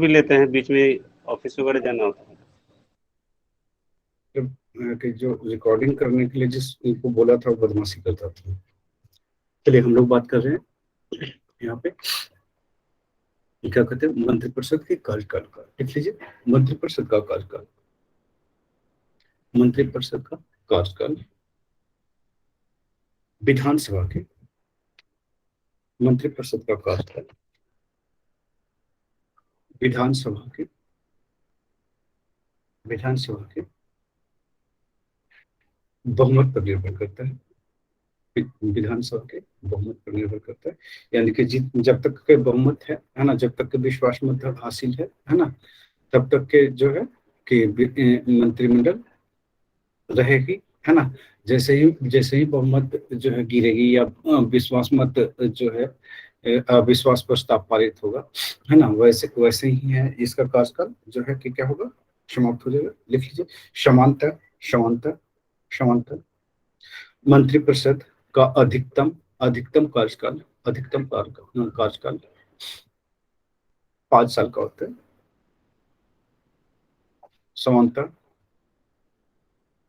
भी लेते हैं, बीच में ऑफिस वगैरह जाना होता है। कि जो रिकॉर्डिंग करने के लिए जिसको बोला था वो बदमाशी करता था। चलिए हम लोग बात कर रहे हैं यहाँ पे क्या कहते हैं मंत्रिपरिषद के कार्यकाल का। लिख लीजिए मंत्रिपरिषद का कार्यकाल। मंत्रिपरिषद का कार्यकाल विधानसभा के मंत्रिपरिषद का कार्यकाल विधानसभा के बहुमत पर निर्भर करता है। विधानसभा के बहुमत पर निर्भर करता है, यानी कि जब तक के बहुमत है ना, जब तक के विश्वास मत हासिल है ना, तब तक के जो है कि मंत्रिमंडल रहेगी, है ना। जैसे ही बहुमत जो है गिरेगी या विश्वास मत जो है अविश्वास प्रस्ताव पारित होगा, है ना, वैसे वैसे ही है इसका कार्यकाल जो है कि क्या होगा, समाप्त हो जाएगा। लिख लीजिए समांतर समांतर समांतर मंत्रिपरिषद का अधिकतम कार्यकाल 5 साल का होता है। समांतर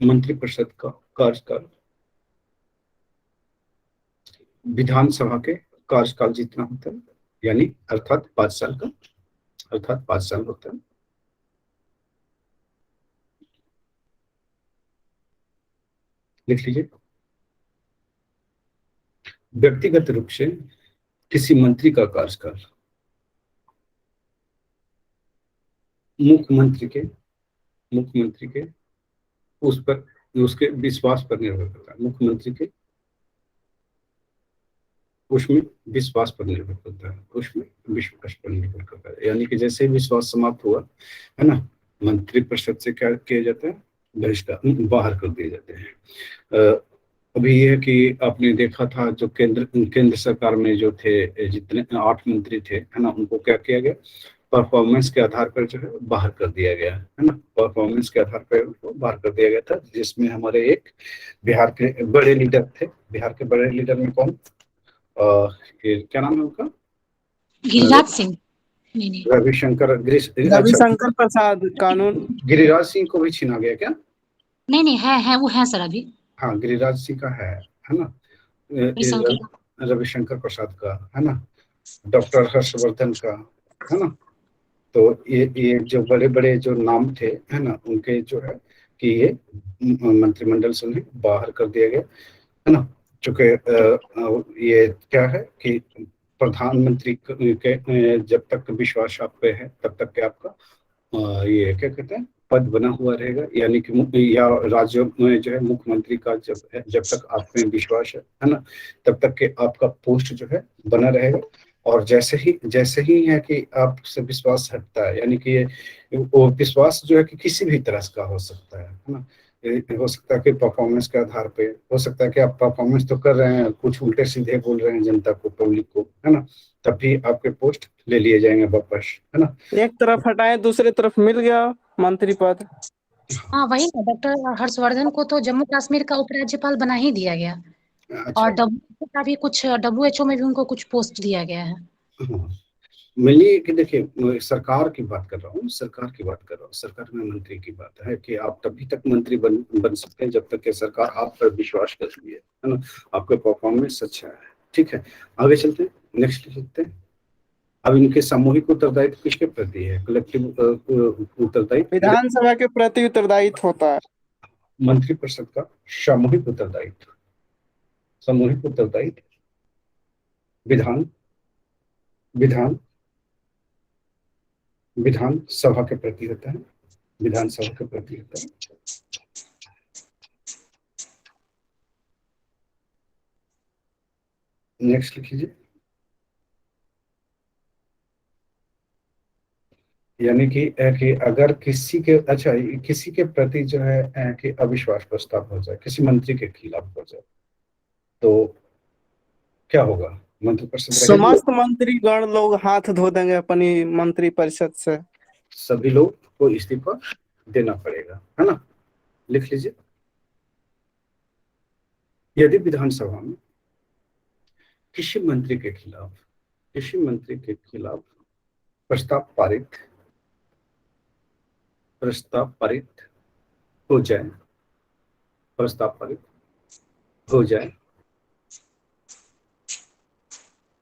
मंत्रिपरिषद का कार्यकाल विधानसभा के कार्यकाल जितना होता है, यानी अर्थात 5 साल का, अर्थात 5 साल होता है। लिख लीजिए व्यक्तिगत रूप से किसी मंत्री का कार्यकाल मुख्यमंत्री के उस पर उसके विश्वास पर निर्भर करता है। मुख्यमंत्री के उसमें विश्वास पर निर्भर करता है, उसमें विश्वास पर निर्भर करता है, यानी कि जैसे ही विश्वास समाप्त हुआ, है ना, मंत्रिपरिषद से क्या किया जाता है, बहिष्कार, बाहर कर दिए जाते हैं। अभी यह है कि आपने देखा था जो केंद्र सरकार में जो थे, जितने 8 मंत्री थे, है ना, उनको क्या किया गया, परफॉर्मेंस के आधार पर जो है बाहर कर दिया गया, है ना, परफॉर्मेंस के आधार पर उनको बाहर कर दिया गया था, जिसमें हमारे एक बिहार के बड़े लीडर थे। बिहार के बड़े लीडर में कौन, क्या नाम है उनका, गिरिराज सिंह, नहीं रविशंकर अच्छा, रविशंकर प्रसाद कानून। गिरिराज सिंह को भी छीना गया क्या? नहीं है वो है सर अभी। हाँ, गिरिराज सिंह का है ना, रविशंकर प्रसाद का, है ना, डॉक्टर हर्षवर्धन का, है ना। तो ये जो बड़े बड़े जो नाम थे, है ना, उनके जो है कि ये मंत्रिमंडल से उन्हें बाहर कर दिया गया, है ना। चूंकि ये क्या है कि प्रधानमंत्री के जब तक विश्वास आप पे है तब तक के आपका ये क्या कहते हैं पद बना हुआ रहेगा, यानी कि या राज्यों में जो है मुख्यमंत्री का जब तक आप में विश्वास है ना, तब तक के आपका पोस्ट जो है बना रहेगा। और जैसे ही है कि आपसे विश्वास हटता है, यानी कि वो विश्वास जो है कि किसी भी तरह का हो सकता है ना, हो सकता है कि परफॉर्मेंस के आधार पे, हो सकता है कि आप परफॉर्मेंस तो कर रहे हैं, कुछ उल्टे सीधे बोल रहे हैं जनता को, पब्लिक को, है ना, तब भी आपके पोस्ट ले लिए जाएंगे वापस, है ना। एक तरफ हटाए दूसरी तरफ मिल गया मंत्री पद। हाँ वही ना, डॉक्टर हर्षवर्धन को तो जम्मू कश्मीर का उपराज्यपाल बना ही दिया गया। अच्छा, और WHO का भी कुछ, WHO में भी उनको कुछ पोस्ट दिया गया है। हाँ, मिलिए कि देखिए सरकार की बात कर रहा हूँ, सरकार में मंत्री की बात है कि आप तभी तक मंत्री बन सकते हैं जब तक कि सरकार आप पर विश्वास करती है ना, आपका परफॉर्मेंस अच्छा है। ठीक है, आगे चलते हैं, नेक्स्ट चलते हैं। अब इनके सामूहिक उत्तरदायित्व किसके प्रति है, कलेक्टिव उत्तरदायित्व विधानसभा के प्रति उत्तरदायित्व होता है। मंत्रिपरिषद का सामूहिक उत्तरदायित्व विधान विधान विधानसभा के प्रति होता है, विधानसभा के प्रति होता है। नेक्स्ट लिखिए, यानी कि अगर किसी के प्रति जो है कि अविश्वास प्रस्ताव हो जाए, किसी मंत्री के खिलाफ हो जाए, तो क्या होगा, मंत्रिपरिषद रहेगी, समस्त मंत्रीगण लोग हाथ धो देंगे अपनी मंत्री परिषद से। सभी लोग को इस्तीफा देना पड़ेगा, है ना। लिख लीजिए यदि विधानसभा में किसी मंत्री के खिलाफ प्रस्ताव पारित प्रस्ताव पारित हो जाए, प्रस्ताव पारित हो जाए,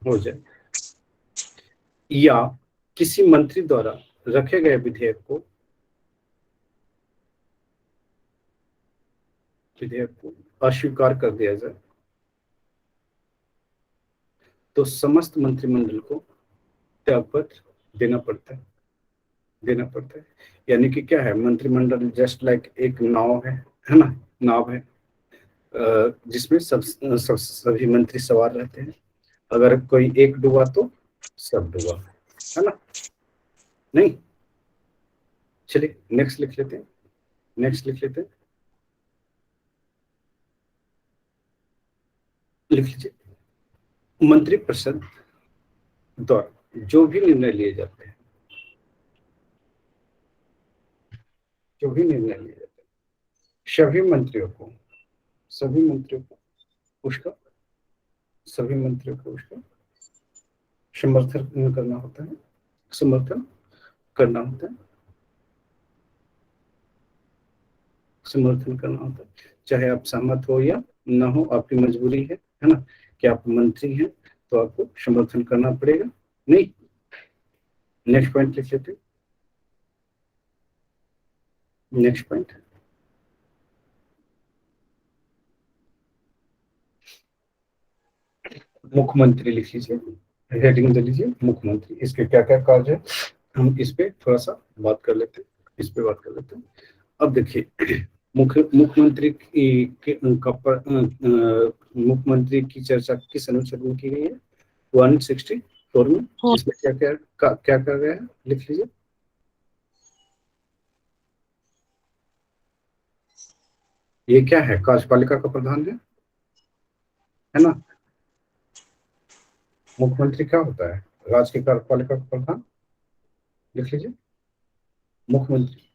हो जाए या किसी मंत्री द्वारा रखे गए विधेयक को अस्वीकार कर दिया जाए तो समस्त मंत्रिमंडल को त्यागपत्र देना पड़ता है। यानी कि क्या है, मंत्रिमंडल जस्ट लाइक एक नाव है ना, नाव है जिसमें सभी मंत्री सवार रहते हैं। अगर कोई एक डूबा तो सब डूबा, है ना? नहीं, चलिए नेक्स्ट लिख लेते हैं, लिख लीजिए। मंत्रिपरिषद द्वारा जो भी निर्णय लिए जाते हैं, सभी मंत्रियों को उसका समर्थन करना होता है, समर्थन करना होता है, चाहे आप सहमत हो या ना हो, आपकी मजबूरी है ना, कि आप मंत्री हैं तो आपको समर्थन करना पड़ेगा। नहीं, नेक्स्ट पॉइंट लिख लेते हैं। नेक्स्ट पॉइंट, मुख्यमंत्री लिख लीजिए, हेडिंग दे लीजिए मुख्यमंत्री। इसके क्या क्या कार्य है, हम इस पे थोड़ा सा बात कर लेते हैं। अब देखिए, मुख्यमंत्री मुख्यमंत्री की चर्चा किस अनुच्छेद में की गई है? 164 में। इसमें क्या कर गया है, लिख लीजिए। ये क्या है, कार्यपालिका का प्रधान है ना। मुख्यमंत्री क्या होता है? राज्य की कार्यपालिका का प्रधान। लिख लीजिए, मुख्यमंत्री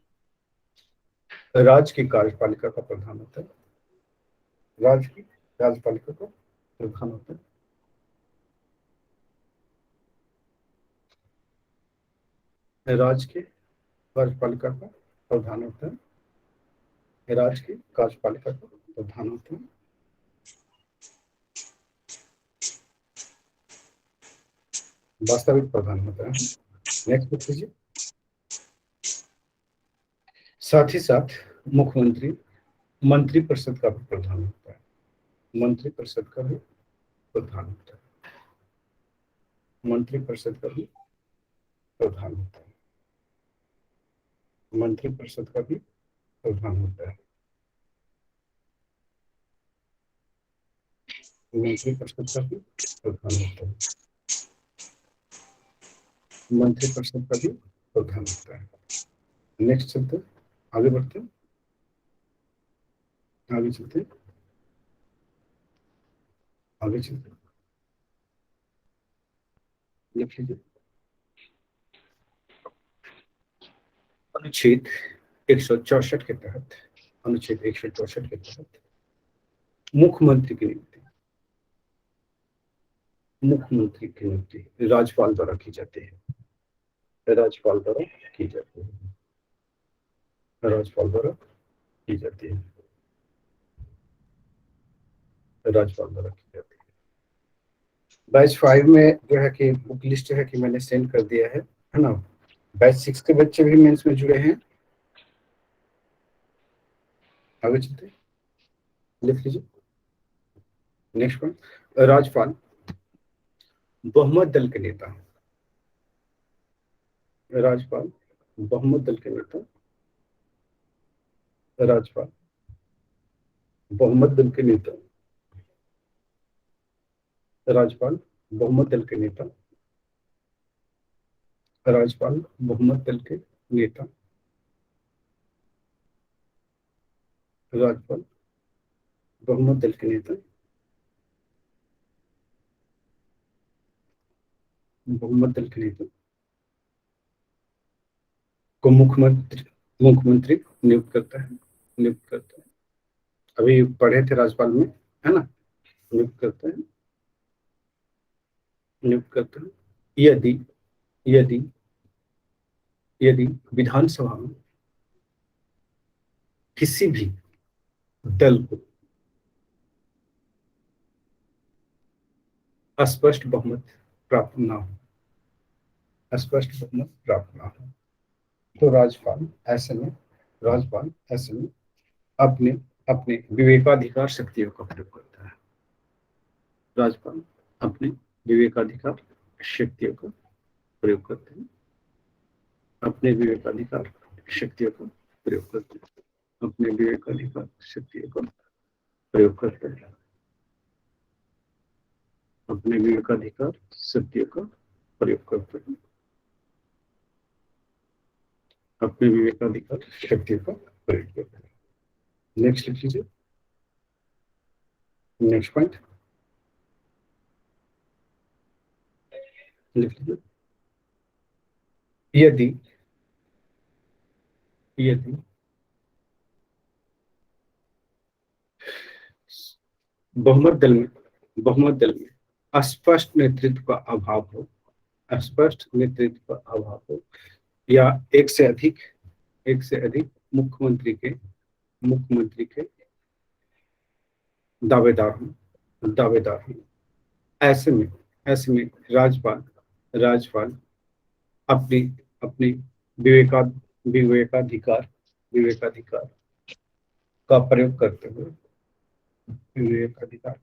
राज्य की कार्यपालिका का प्रधान होता है, राज्य की कार्यपालिका का प्रधान होता है। राज्य के कार्यपालिका का प्रधान होता है, राज्य की कार्यपालिका का प्रधान होता है। वास्तविक प्रधान होता है। नेक्स्ट लिख लीजिए। साथ ही साथ मुख्यमंत्री मंत्रिपरिषद का भी प्रधान होता है, मंत्रिपरिषद का भी प्रधान होता है, मंत्रिपरिषद का भी प्रधान होता है, मंत्रिपरिषद का भी प्रधान होता है, मंत्रिपरिषद का भी प्रधान होता है, मंत्रिपरिषद का भी प्रधान होता है। नेक्स्ट चलते, आगे बढ़ते हैं, आगे चलते हैं, आगे चलते हैं। लिख लीजिए, अनुच्छेद 164 के तहत, अनुच्छेद 164 के तहत मुख्यमंत्री की नियुक्ति राज्यपाल द्वारा की जाती है, राज्यपाल द्वारा की जाती है, राज्यपाल द्वारा की जाती है, राज्यपाल द्वारा की जाती है। बैच 5 में जो है कि बुक लिस्ट है कि मैंने सेंड कर दिया है ना। बैच 6 के बच्चे भी मेंस में जुड़े हैं। आगे चलते, लिख लीजिए नेक्स्ट पॉइंट। राज्यपाल बहुमत दल के नेता, राज्यपाल बहुमत दल के नेता, राज्यपाल बहुमत दल के नेता, राज्यपाल बहुमत दल के नेता, राज्यपाल बहुमत दल के नेता, राज्यपाल बहुमत दल के नेता, बहुमत दल के नेता को मुख्यमंत्री नियुक्त करता है। अभी पढ़े थे राज्यपाल में, है ना, नियुक्त करता है। यदि यदि यदि विधानसभा में किसी भी दल को स्पष्ट बहुमत प्राप्त ना हो, स्पष्ट बहुमत प्राप्त ना हो, तो राज्यपाल ऐसे में अपने अपने विवेकाधिकार शक्तियों का प्रयोग करता है। राज्यपाल अपने विवेकाधिकार शक्तियों का प्रयोग करते हैं, अपने विवेकाधिकार शक्तियों का प्रयोग करते हैं, अपने विवेकाधिकार शक्तियों का प्रयोग करते हैं, अपने विवेकाधिकार शक्तियों का प्रयोग करते हैं, अपने विवेकाधिकार शक्तियों का प्रयोग करते हैं। नेक्स्ट लिख लीजिए, नेक्स्ट पॉइंट लिख लीजिए। यदि यदि बहुमत दल में स्पष्ट नेतृत्व का अभाव हो, स्पष्ट नेतृत्व का अभाव हो, या एक से अधिक मुख्यमंत्री के दावेदार हो, ऐसे में राज्यपाल अपनी अपनी विवेकाधिकार का प्रयोग करते हुए विवेकाधिकार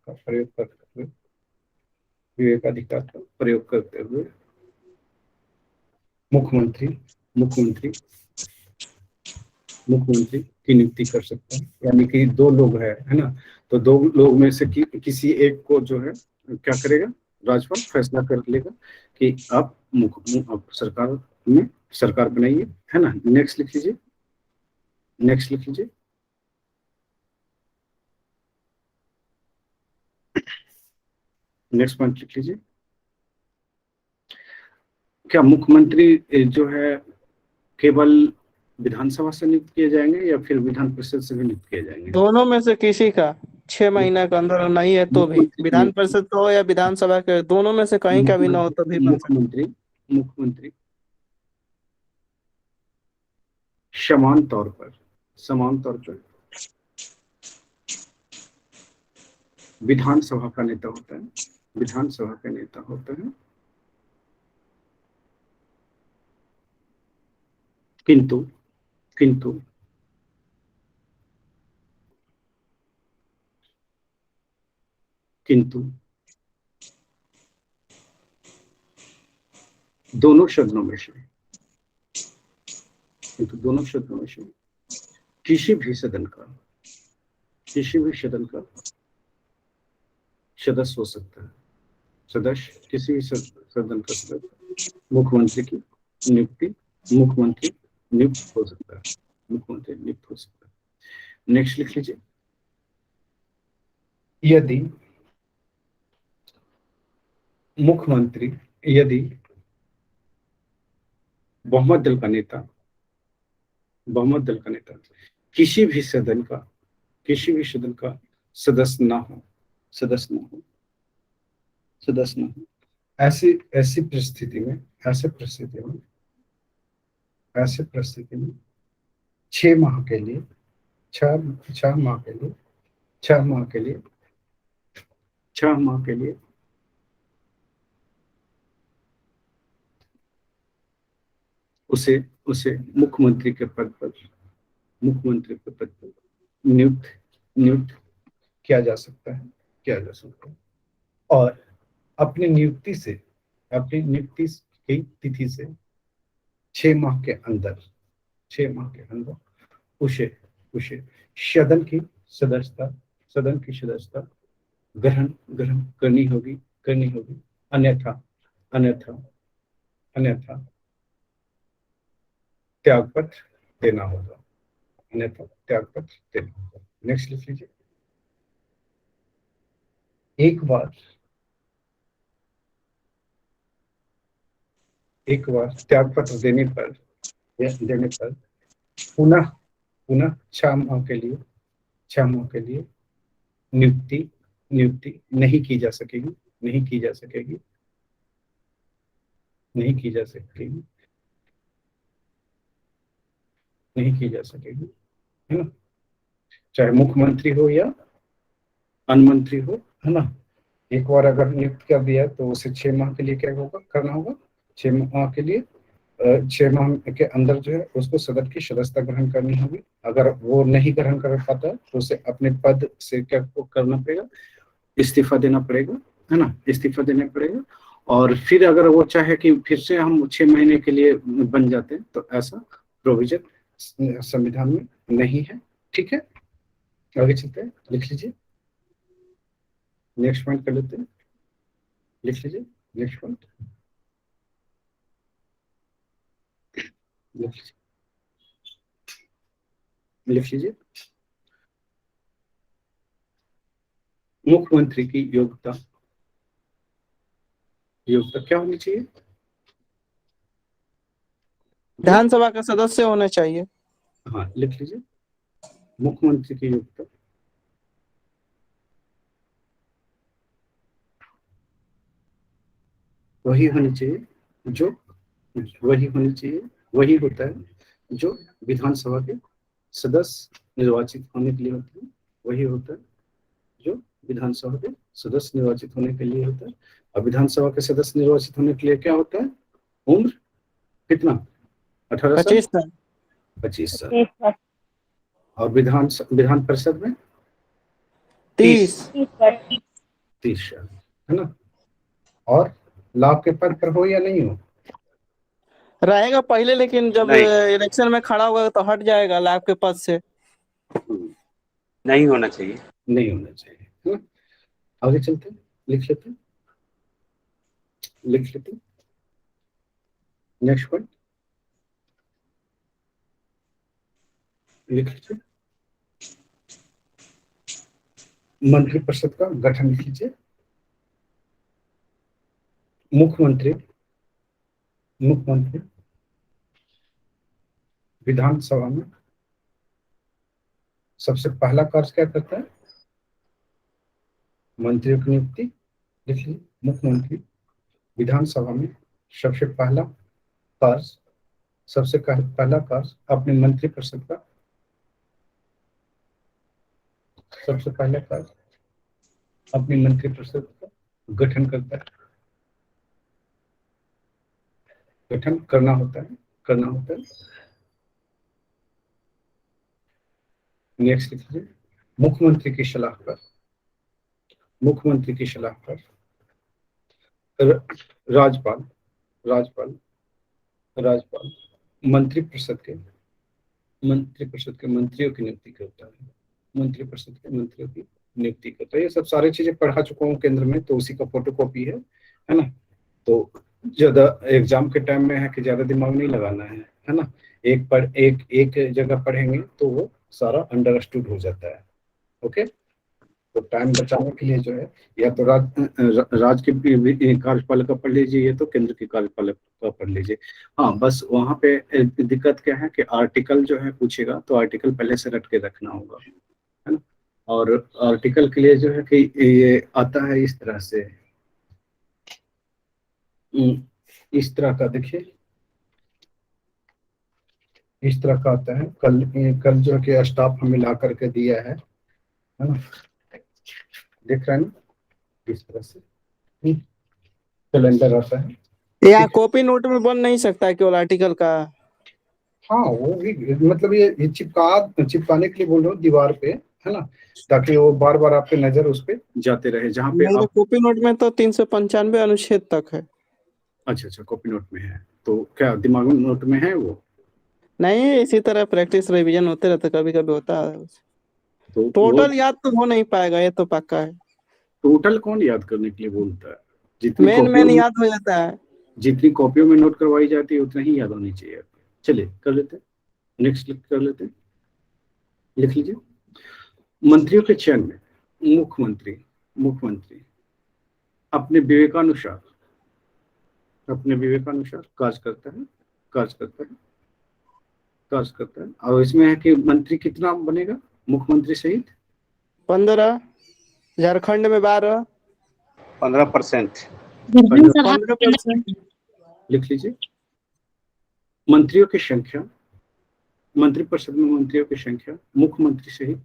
का प्रयोग करते हुए मुख्यमंत्री की नियुक्ति कर सकते हैं। यानी कि दो लोग है ना, तो दो लोग में से किसी एक को जो है क्या करेगा, राज्यपाल फैसला कर लेगा कि आप सरकार बनाइए, है ना। नेक्स्ट लिख लीजिए, नेक्स्ट पॉइंट लिख लीजिए। क्या मुख्यमंत्री जो है केवल विधानसभा से नियुक्त किए जाएंगे या फिर विधान परिषद से भी नियुक्त किए जाएंगे? दोनों में से किसी का 6 महीने के अंदर नहीं है तो भी, विधान परिषद का हो या विधानसभा के, दोनों में से कहीं का भी ना हो तो भी बन सकता है। मुख्यमंत्री समान तौर पर विधानसभा का नेता होता है, किंतु दोनों सदनों में से किसी भी सदन का सदस्य हो सकता है, किसी भी सदन का सदस्य मुख्यमंत्री नियुक्त हो सकता है। नेक्स्ट लिख लीजिए। यदि बहुमत दल का नेता किसी भी सदन का सदस्य ना हो, ऐसी परिस्थिति में 6 माह के लिए 6 माह के लिए उसे मुख्यमंत्री के पद पर नियुक्त किया जा सकता है, और अपनी नियुक्ति की तिथि से 6 माह के अंदर उसे सदन की सदस्यता ग्रहण करनी होगी, अन्यथा त्यागपत्र देना होगा, नेक्स्ट लिख लीजिए। एक बार त्यागपत्र देने पर पुनः 6 माह के लिए नियुक्ति नहीं की जा सकेगी, है ना। चाहे मुख्यमंत्री हो या अन्य मंत्री हो, है ना। एक बार अगर नियुक्त कर दिया तो उसे 6 माह के लिए क्या होगा, करना होगा, 6 माह के लिए 6 माह के अंदर जो है उसको सदन की सदस्यता ग्रहण करनी होगी। अगर वो नहीं ग्रहण कर पाता तो उसे अपने पद से क्या करना पड़ेगा, इस्तीफा देना पड़ेगा, है ना, इस्तीफा देना पड़ेगा। और फिर अगर वो चाहे कि फिर से हम 6 महीने के लिए बन जाते हैं तो ऐसा प्रोविजन संविधान में नहीं है। ठीक है, आगे चलते हैं, लिख लीजिए, नेक्स्ट पॉइंट कर लेते हैं, लिख लीजिए नेक्स्ट पॉइंट, लिख लीजिए। मुख्यमंत्री की योग्यता क्या होनी चाहिए? विधानसभा का सदस्य होने चाहिए। हाँ, लिख लीजिए, मुख्यमंत्री की योग्यता वही होनी चाहिए जो वही होता है जो विधानसभा के सदस्य निर्वाचित होने के लिए होता है, वही होता है जो विधानसभा के सदस्य निर्वाचित होने के लिए होता है। और विधानसभा के सदस्य निर्वाचित होने के लिए क्या होता है, उम्र कितना, 18 साल, 25 साल, 25 साल। और विधान परिषद में 30 साल, है ना। और लाभ के पद पर हो या नहीं हो, रहेगा पहले, लेकिन जब नहीं। इलेक्शन में खड़ा होगा तो हट जाएगा लाभ के पद से। नहीं होना चाहिए। नहीं होना चाहिए, है ना। आगे चलते हैं, लिख लेते हैं, नेक्स्ट पॉइंट लिख लीजिए, मंत्रिपरिषद का गठन लिख लीजिए। मुख्यमंत्री विधानसभा में सबसे पहला कार्य क्या करता है, मंत्रियों की नियुक्ति, लिख लीजिए। मुख्यमंत्री विधानसभा में सबसे पहला कार्य अपने मंत्रिपरिषद का अपनी मंत्रिपरिषद का गठन करता है, गठन करना होता है। नेक्स्ट लिखिए, मुख्यमंत्री की सलाह पर राज्यपाल मंत्रिपरिषद के मंत्रियों की नियुक्ति करता है, मंत्रिपरिषद के मंत्रियों की नियुक्ति करता है। ये सब सारी चीजें पढ़ा चुका हूँ केंद्र में, तो उसी का फोटोकॉपी है ना। तो ज्यादा एग्जाम के टाइम में है कि ज्यादा दिमाग नहीं लगाना है ना। एक जगह पढ़ेंगे तो वो सारा अंडरस्टूड हो जाता है। ओके, तो टाइम बचाने के लिए जो है या तो राज्य के कार्यपालक का पढ़ लीजिए या तो केंद्र के कार्यपालक का पढ़ लीजिए। हाँ, बस वहां पे दिक्कत क्या है कि आर्टिकल जो है पूछेगा तो आर्टिकल पहले से रट के रखना होगा, है ना। और आर्टिकल के लिए जो है कि ये आता है इस तरह से, इस तरह का, देखिए इस तरह का आता है। कल जो है कि स्टाफ हमें ला करके दिया है ना, देख रहे हैं ना, इस तरह से कैलेंडर आता है। या कॉपी नोट में बन नहीं सकता है केवल आर्टिकल का। हाँ, वो भी मतलब ये चिपकाने के लिए बोल रहा हूँ दीवार पे, है ना, ताकि वो बार बार आपके नजर उस पे जाते रहे जहाँ पे मेरे आप। कॉपी नोट में तो 395 अनुच्छेद तक है। अच्छा, कॉपी नोट में है, तो क्या दिमागी नोट में है वो? नहीं, इसी तरह प्रैक्टिस रिवीजन होते रहते, कभी कभी होता है। तो टोटल याद तो हो नहीं पाएगा, ये तो पक्का है। टोटल कौन याद करने के लिए बोलता है? जितनी मेन याद हो जाता है। जितनी कॉपियों में नोट करवाई जाती है उतना ही याद होनी चाहिए। चलिए कर लेते हैं, नेक्स्ट कर लेते हैं, लिख लीजिए। मंत्रियों के चयन में मुख्यमंत्री अपने विवेकानुसार कार्य करता है। और इसमें है कि मंत्री कितना बनेगा मुख्यमंत्री सहित? 15, झारखंड में 12, 15%। 15%। लिख लीजिए। मंत्रियों की संख्या, मंत्रिपरिषद में मंत्रियों की संख्या मुख्यमंत्री सहित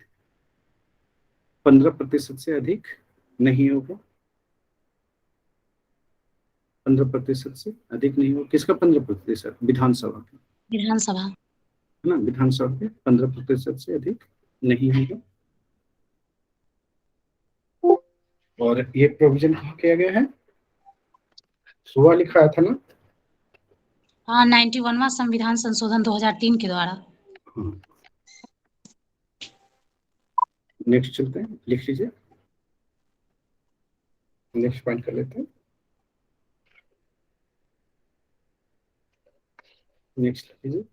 15% से अधिक नहीं होगा। 15% से अधिक नहीं होगा। किसका 15%? विधानसभा का, विधानसभा। है ना, विधानसभा के 15% से अधिक नहीं होगा। और ये प्रोविजन कहाँ किया गया है? सुबह लिखा था ना। हाँ, 91वां संविधान संशोधन 2003 के द्वारा। हाँ, नेक्स्ट चलते हैं, लिख लीजिए, नेक्स्ट पॉइंट कर लेते हैं। नेक्स्ट लिख लीजिए,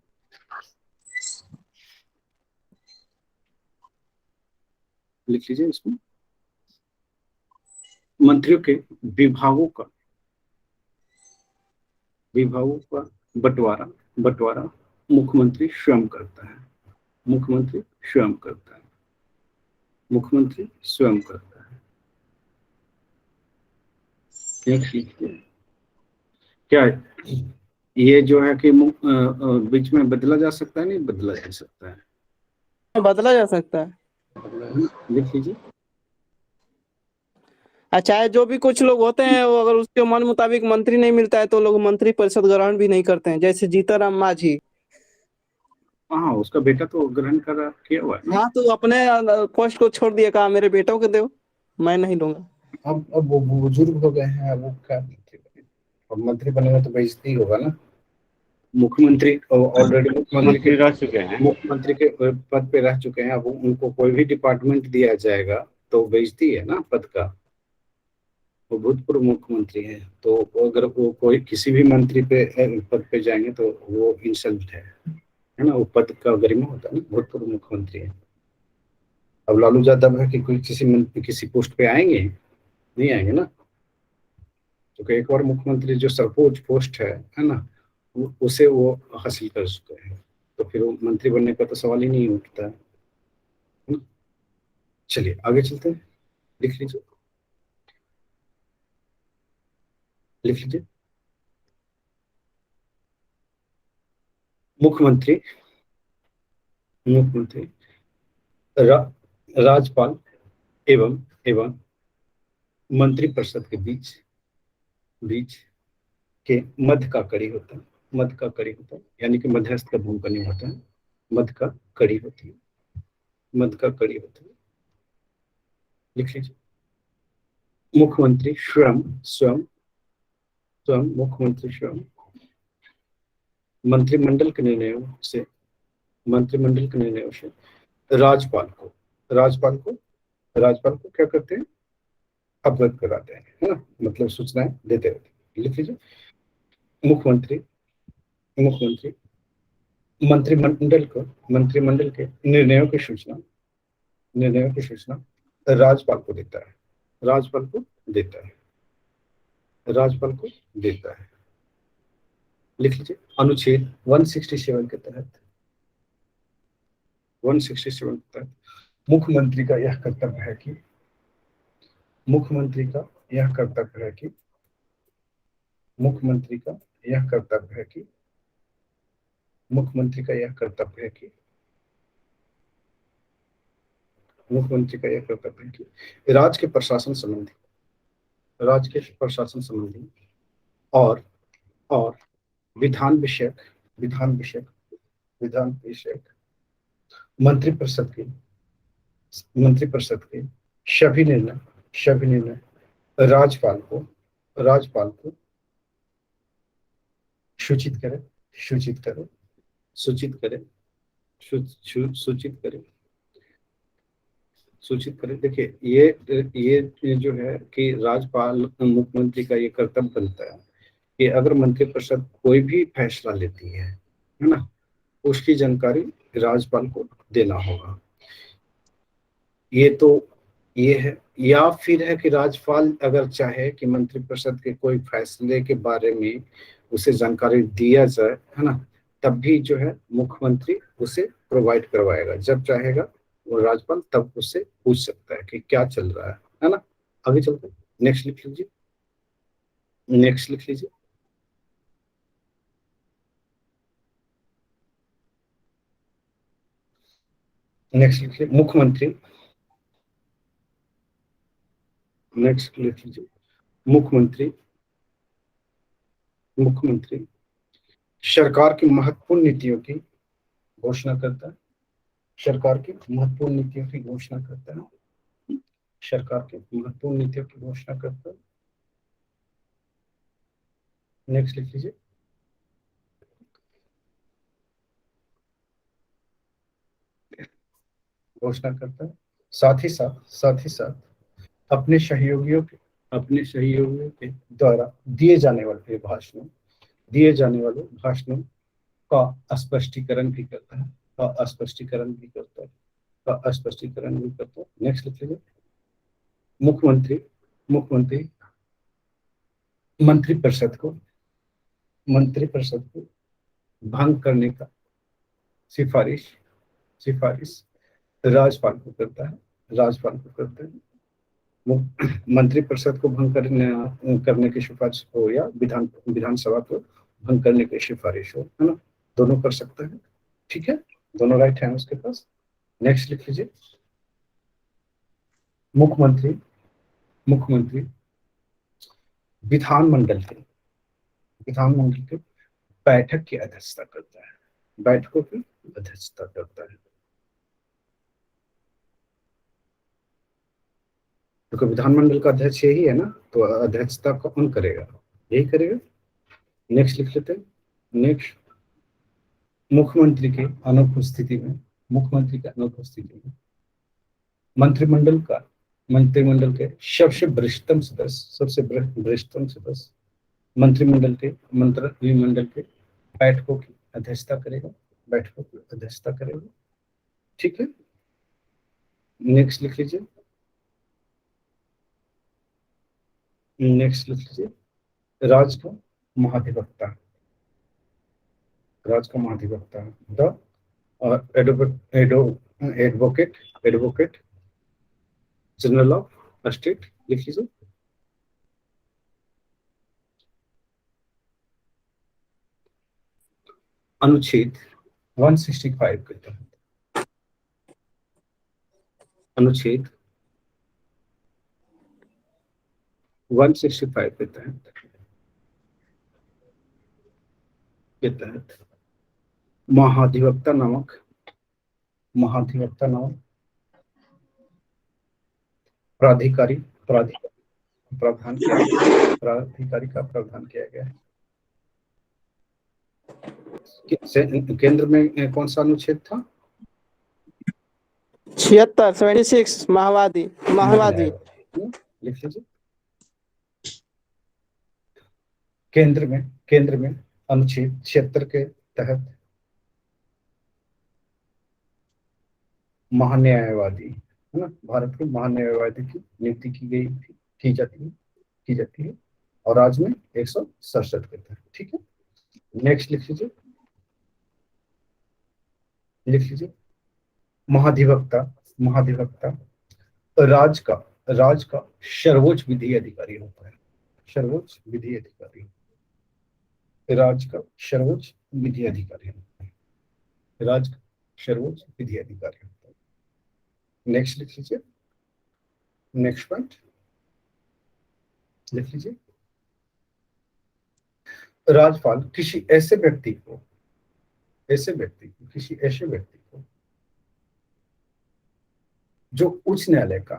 लिख लीजिए इसमें मंत्रियों के विभागों का बंटवारा मुख्यमंत्री स्वयं करता है। मुख्यमंत्री स्वयं करता है। मुख्यमंत्री स्वयं करता है। नेक्स्ट लिखिए, क्या है? ये जो है कि बीच में बदला जा सकता है, नहीं बदला जा सकता है, बदला जा सकता है। लिख लीजिए। चाहे जो भी कुछ लोग होते हैं वो अगर उसके मन मुताबिक मंत्री नहीं मिलता है तो लोग मंत्री परिषद ग्रहण भी नहीं करते हैं, जैसे जीतनराम मांझी। हाँ, उसका बेटा तो ग्रहण किया हुआ है। हाँ, तो अपने पोस्ट को छोड़ दिया, कहा मेरे बेटों को दो, मैं नहीं लूंगा। अब वो बुजुर्ग हो गए हैं, अब वो क्या मंत्री बने? अब मंत्री बनेगा तो बेइज्जती होगा ना। मुख्यमंत्री ऑलरेडी मंत्री रह चुके हैं। मुख्यमंत्री के पद पे रह चुके हैं। अब उनको कोई भी डिपार्टमेंट दिया जाएगा तो बेइज्जती है ना पद का। वो भूतपूर्व मुख्यमंत्री है, तो अगर वो कोई किसी भी मंत्री पे पद पे जाएंगे तो वो इंसल्ट है ना। वो पद का गरिमा होता है ना, भूतपूर्व मुख्यमंत्री है। अब लालू यादव है कि कोई किसी पोस्ट पे आएंगे? नहीं आएंगे ना। तो एक और मुख्यमंत्री जो सर्वोच्च पोस्ट है ना, उसे वो हासिल कर चुके हैं, तो फिर वो मंत्री बनने का तो सवाल ही नहीं उठता है। चलिए आगे चलते हैं, लिख लीजिए, लिख लीजिए। मुख्यमंत्री मुख्यमंत्री रा, राज्यपाल एवं एवं मंत्रिपरिषद के बीच बीच के मध्य का कड़ी होता है। मध्य का कड़ी होता है, यानी कि मध्यस्थ का भूमिका नहीं होता है, मध्य का कड़ी होती है। मध्य का कड़ी होती है, लिख लीजिए। मुख्यमंत्री स्वयं स्वयं स्वयं मुख्यमंत्री स्वयं मंत्रिमंडल के निर्णयों से राज्यपाल को राज्यपाल को राज्यपाल को क्या करते हैं? अवगत कराते हैं, है ना, मतलब सूचनाएं देते रहते हैं। लिख लीजिए। मुख्यमंत्री मुख्यमंत्री मंत्रिमंडल के निर्णयों की सूचना राज्यपाल को देता है। राज्यपाल को देता है। राज्यपाल को देता है। लिख लीजिए। अनुच्छेद 167 के तहत 167 के तहत मुख्यमंत्री का यह कर्तव्य है कि मुख्यमंत्री का यह कर्तव्य है कि मुख्यमंत्री का यह कर्तव्य है कि मुख्यमंत्री का यह कर्तव्य है कि मुख्यमंत्री का यह कर्तव्य है कि राज्य के प्रशासन संबंधी और और विधान विषयक विधान विषयक मंत्रिपरिषद के सभी निर्णय राज्यपाल को सूचित करे सूचित करे सूचित करे सूचित करे सूचित करे। देखिए, ये जो है कि राज्यपाल मुख्यमंत्री का ये कर्तव्य बनता है कि अगर मंत्रिपरिषद कोई भी फैसला लेती है ना, उसकी जानकारी राज्यपाल को देना होगा। ये तो ये है, या फिर है कि राज्यपाल अगर चाहे कि मंत्रिपरिषद के कोई फैसले के बारे में उसे जानकारी दिया जाए, है ना, तब भी जो है मुख्यमंत्री उसे प्रोवाइड करवाएगा। जब चाहेगा वो राज्यपाल तब उससे पूछ सकता है कि क्या चल रहा है ना। आगे चलते हैं, नेक्स्ट लिख लीजिए, नेक्स्ट लिख लीजिए। नेक्स्ट लिखिए। नेक्स्ट लिख लीजिए, मुख्यमंत्री मुख्यमंत्री सरकार की महत्वपूर्ण नीतियों की घोषणा करता है। सरकार की महत्वपूर्ण नीतियों की घोषणा करता है। सरकार की महत्वपूर्ण नीतियों की घोषणा करता है। नेक्स्ट लिख लीजिए, घोषणा करता है। साथ ही साथ अपने सहयोगियों के द्वारा दिए जाने वाले भाषणों का स्पष्टीकरण भी करता है। नेक्स्ट लिख लीजिए, मुख्यमंत्री मुख्यमंत्री मंत्रिपरिषद को भंग करने का सिफारिश राज्यपाल को करता है। मंत्रिपरिषद को भंग करने की सिफारिश हो या विधानसभा को भंग करने की सिफारिश हो, है ना, दोनों कर सकता है। ठीक है, दोनों राइट है उसके पास। नेक्स्ट लिख लीजिए, मुख्यमंत्री विधानमंडल के बैठक की अध्यक्षता करता है। बैठकों की अध्यक्षता करता है। क्योंकि विधानमंडल का अध्यक्ष यही है ना, तो अध्यक्षता कौन करेगा? यही करेगा। नेक्स्ट लिख लेते हैं। नेक्स्ट, मुख्यमंत्री के अनुपस्थिति में मंत्रिमंडल के सबसे वरिष्ठतम सदस्य मंत्रिमंडल के बैठकों की अध्यक्षता करेगा। ठीक है, नेक्स्ट लिख लीजिए, राज्य का महाधिवक्ता the advocate general of state लिख लीजिए। अनुच्छेद 165 के तहत अनुच्छेद 165 के तहत महाधिवक्ता नामक प्राधिकारी का प्रावधान किया गया है। केंद्र में कौन सा अनुच्छेद था? 76 माओवादी लिख लीजिए, केंद्र में अनुच्छेद 76 के तहत महान्यायवादी, है ना, भारत के महान्यायवादी की नियुक्ति की जाती है और आज में 167 के तहत। ठीक है, नेक्स्ट लिख लीजिए, महाधिवक्ता राज्य का सर्वोच्च विधि अधिकारी होता है। राज्य का सर्वोच्च विधि अधिकारी होता है। नेक्स्ट लिख लीजिए, नेक्स्ट पॉइंट लिख लीजिए, राज्यपाल किसी ऐसे व्यक्ति को जो उच्च न्यायालय का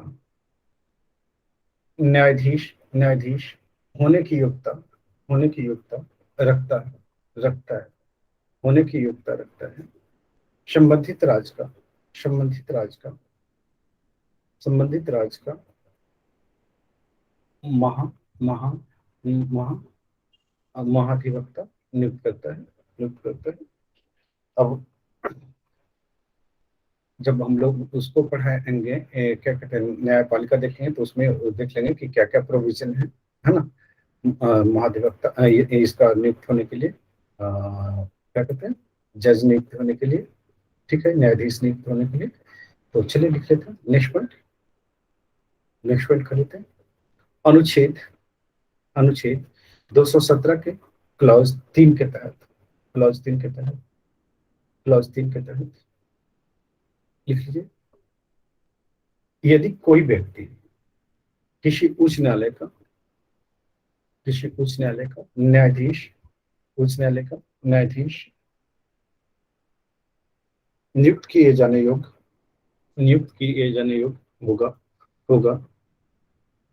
न्यायाधीश होने की योग्यता रखता है, संबंधित राज्य का महाधिवक्ता नियुक्त करता है। अब जब हम लोग उसको पढ़ाएंगे, क्या कहते हैं, न्यायपालिका देखेंगे तो उसमें देख लेंगे कि क्या क्या प्रोविजन है ना, महाधिवक्ता इसका नियुक्त होने के लिए, क्या कहते हैं, जज नियुक्त होने के लिए, ठीक है, न्यायाधीश नियुक्त होने के लिए। तो चलिए लिख लेते हैं नेक्स्ट पॉइंट कर लेते हैं। अनुच्छेद 217 के क्लॉज 3 के तहत लिख लीजिए, यदि कोई व्यक्ति किसी उच्च न्यायालय का न्यायाधीश, उच्च न्यायालय का न्यायाधीश नियुक्त किए जाने योग्य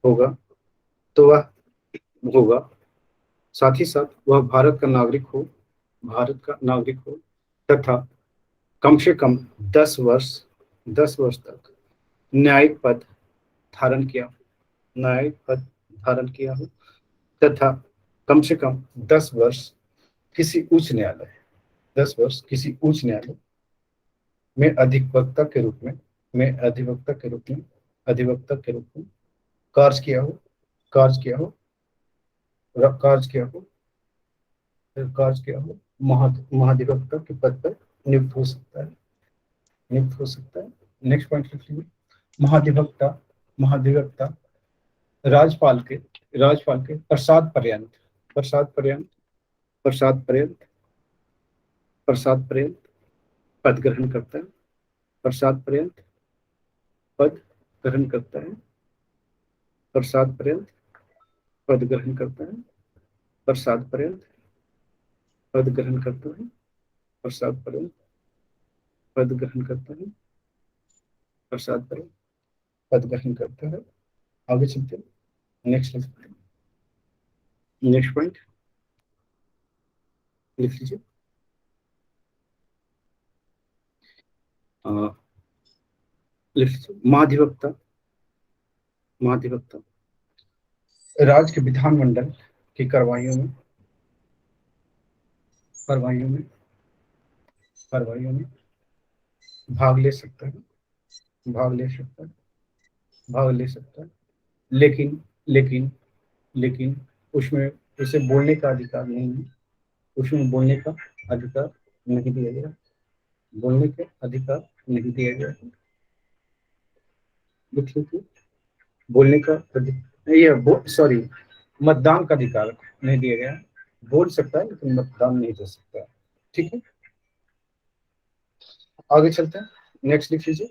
होगा तो वह होगा, साथ ही साथ वह भारत का नागरिक हो तथा कम से कम 10 वर्ष तक न्यायिक पद धारण किया हो तथा कम से कम 10 वर्ष किसी उच्च न्यायालय में अधिवक्ता के रूप में कार्य किया हो महाधिवक्ता के पद पर नियुक्त हो सकता है। नेक्स्ट पॉइंट लिख लीजिए। महाधिवक्ता राज्यपाल के प्रसाद पर्यंत पद ग्रहण करता है। प्रसाद पर्यंत पद ग्रहण करता है। प्रसाद पर्यंत पद ग्रहण करता है। प्रसाद पर्यंत पद ग्रहण करता है। प्रसाद पर्यंत पद ग्रहण करता है। प्रसाद पर्यंत पद ग्रहण करता है। आगे चलते हैं। नेक्स्ट पॉइंट लिख लीजिए। महाधिवक्ता राज्य के विधानमंडल की कार्रवाइयों में भाग ले सकता है। लेकिन उसमें उसे बोलने का अधिकार नहीं है। उसमें बोलने का अधिकार नहीं दिया गया। बोलने का मतदान का अधिकार नहीं दिया गया। बोल सकता है लेकिन मतदान नहीं कर सकता है। ठीक है, आगे चलते हैं। नेक्स्ट लिख लीजिए।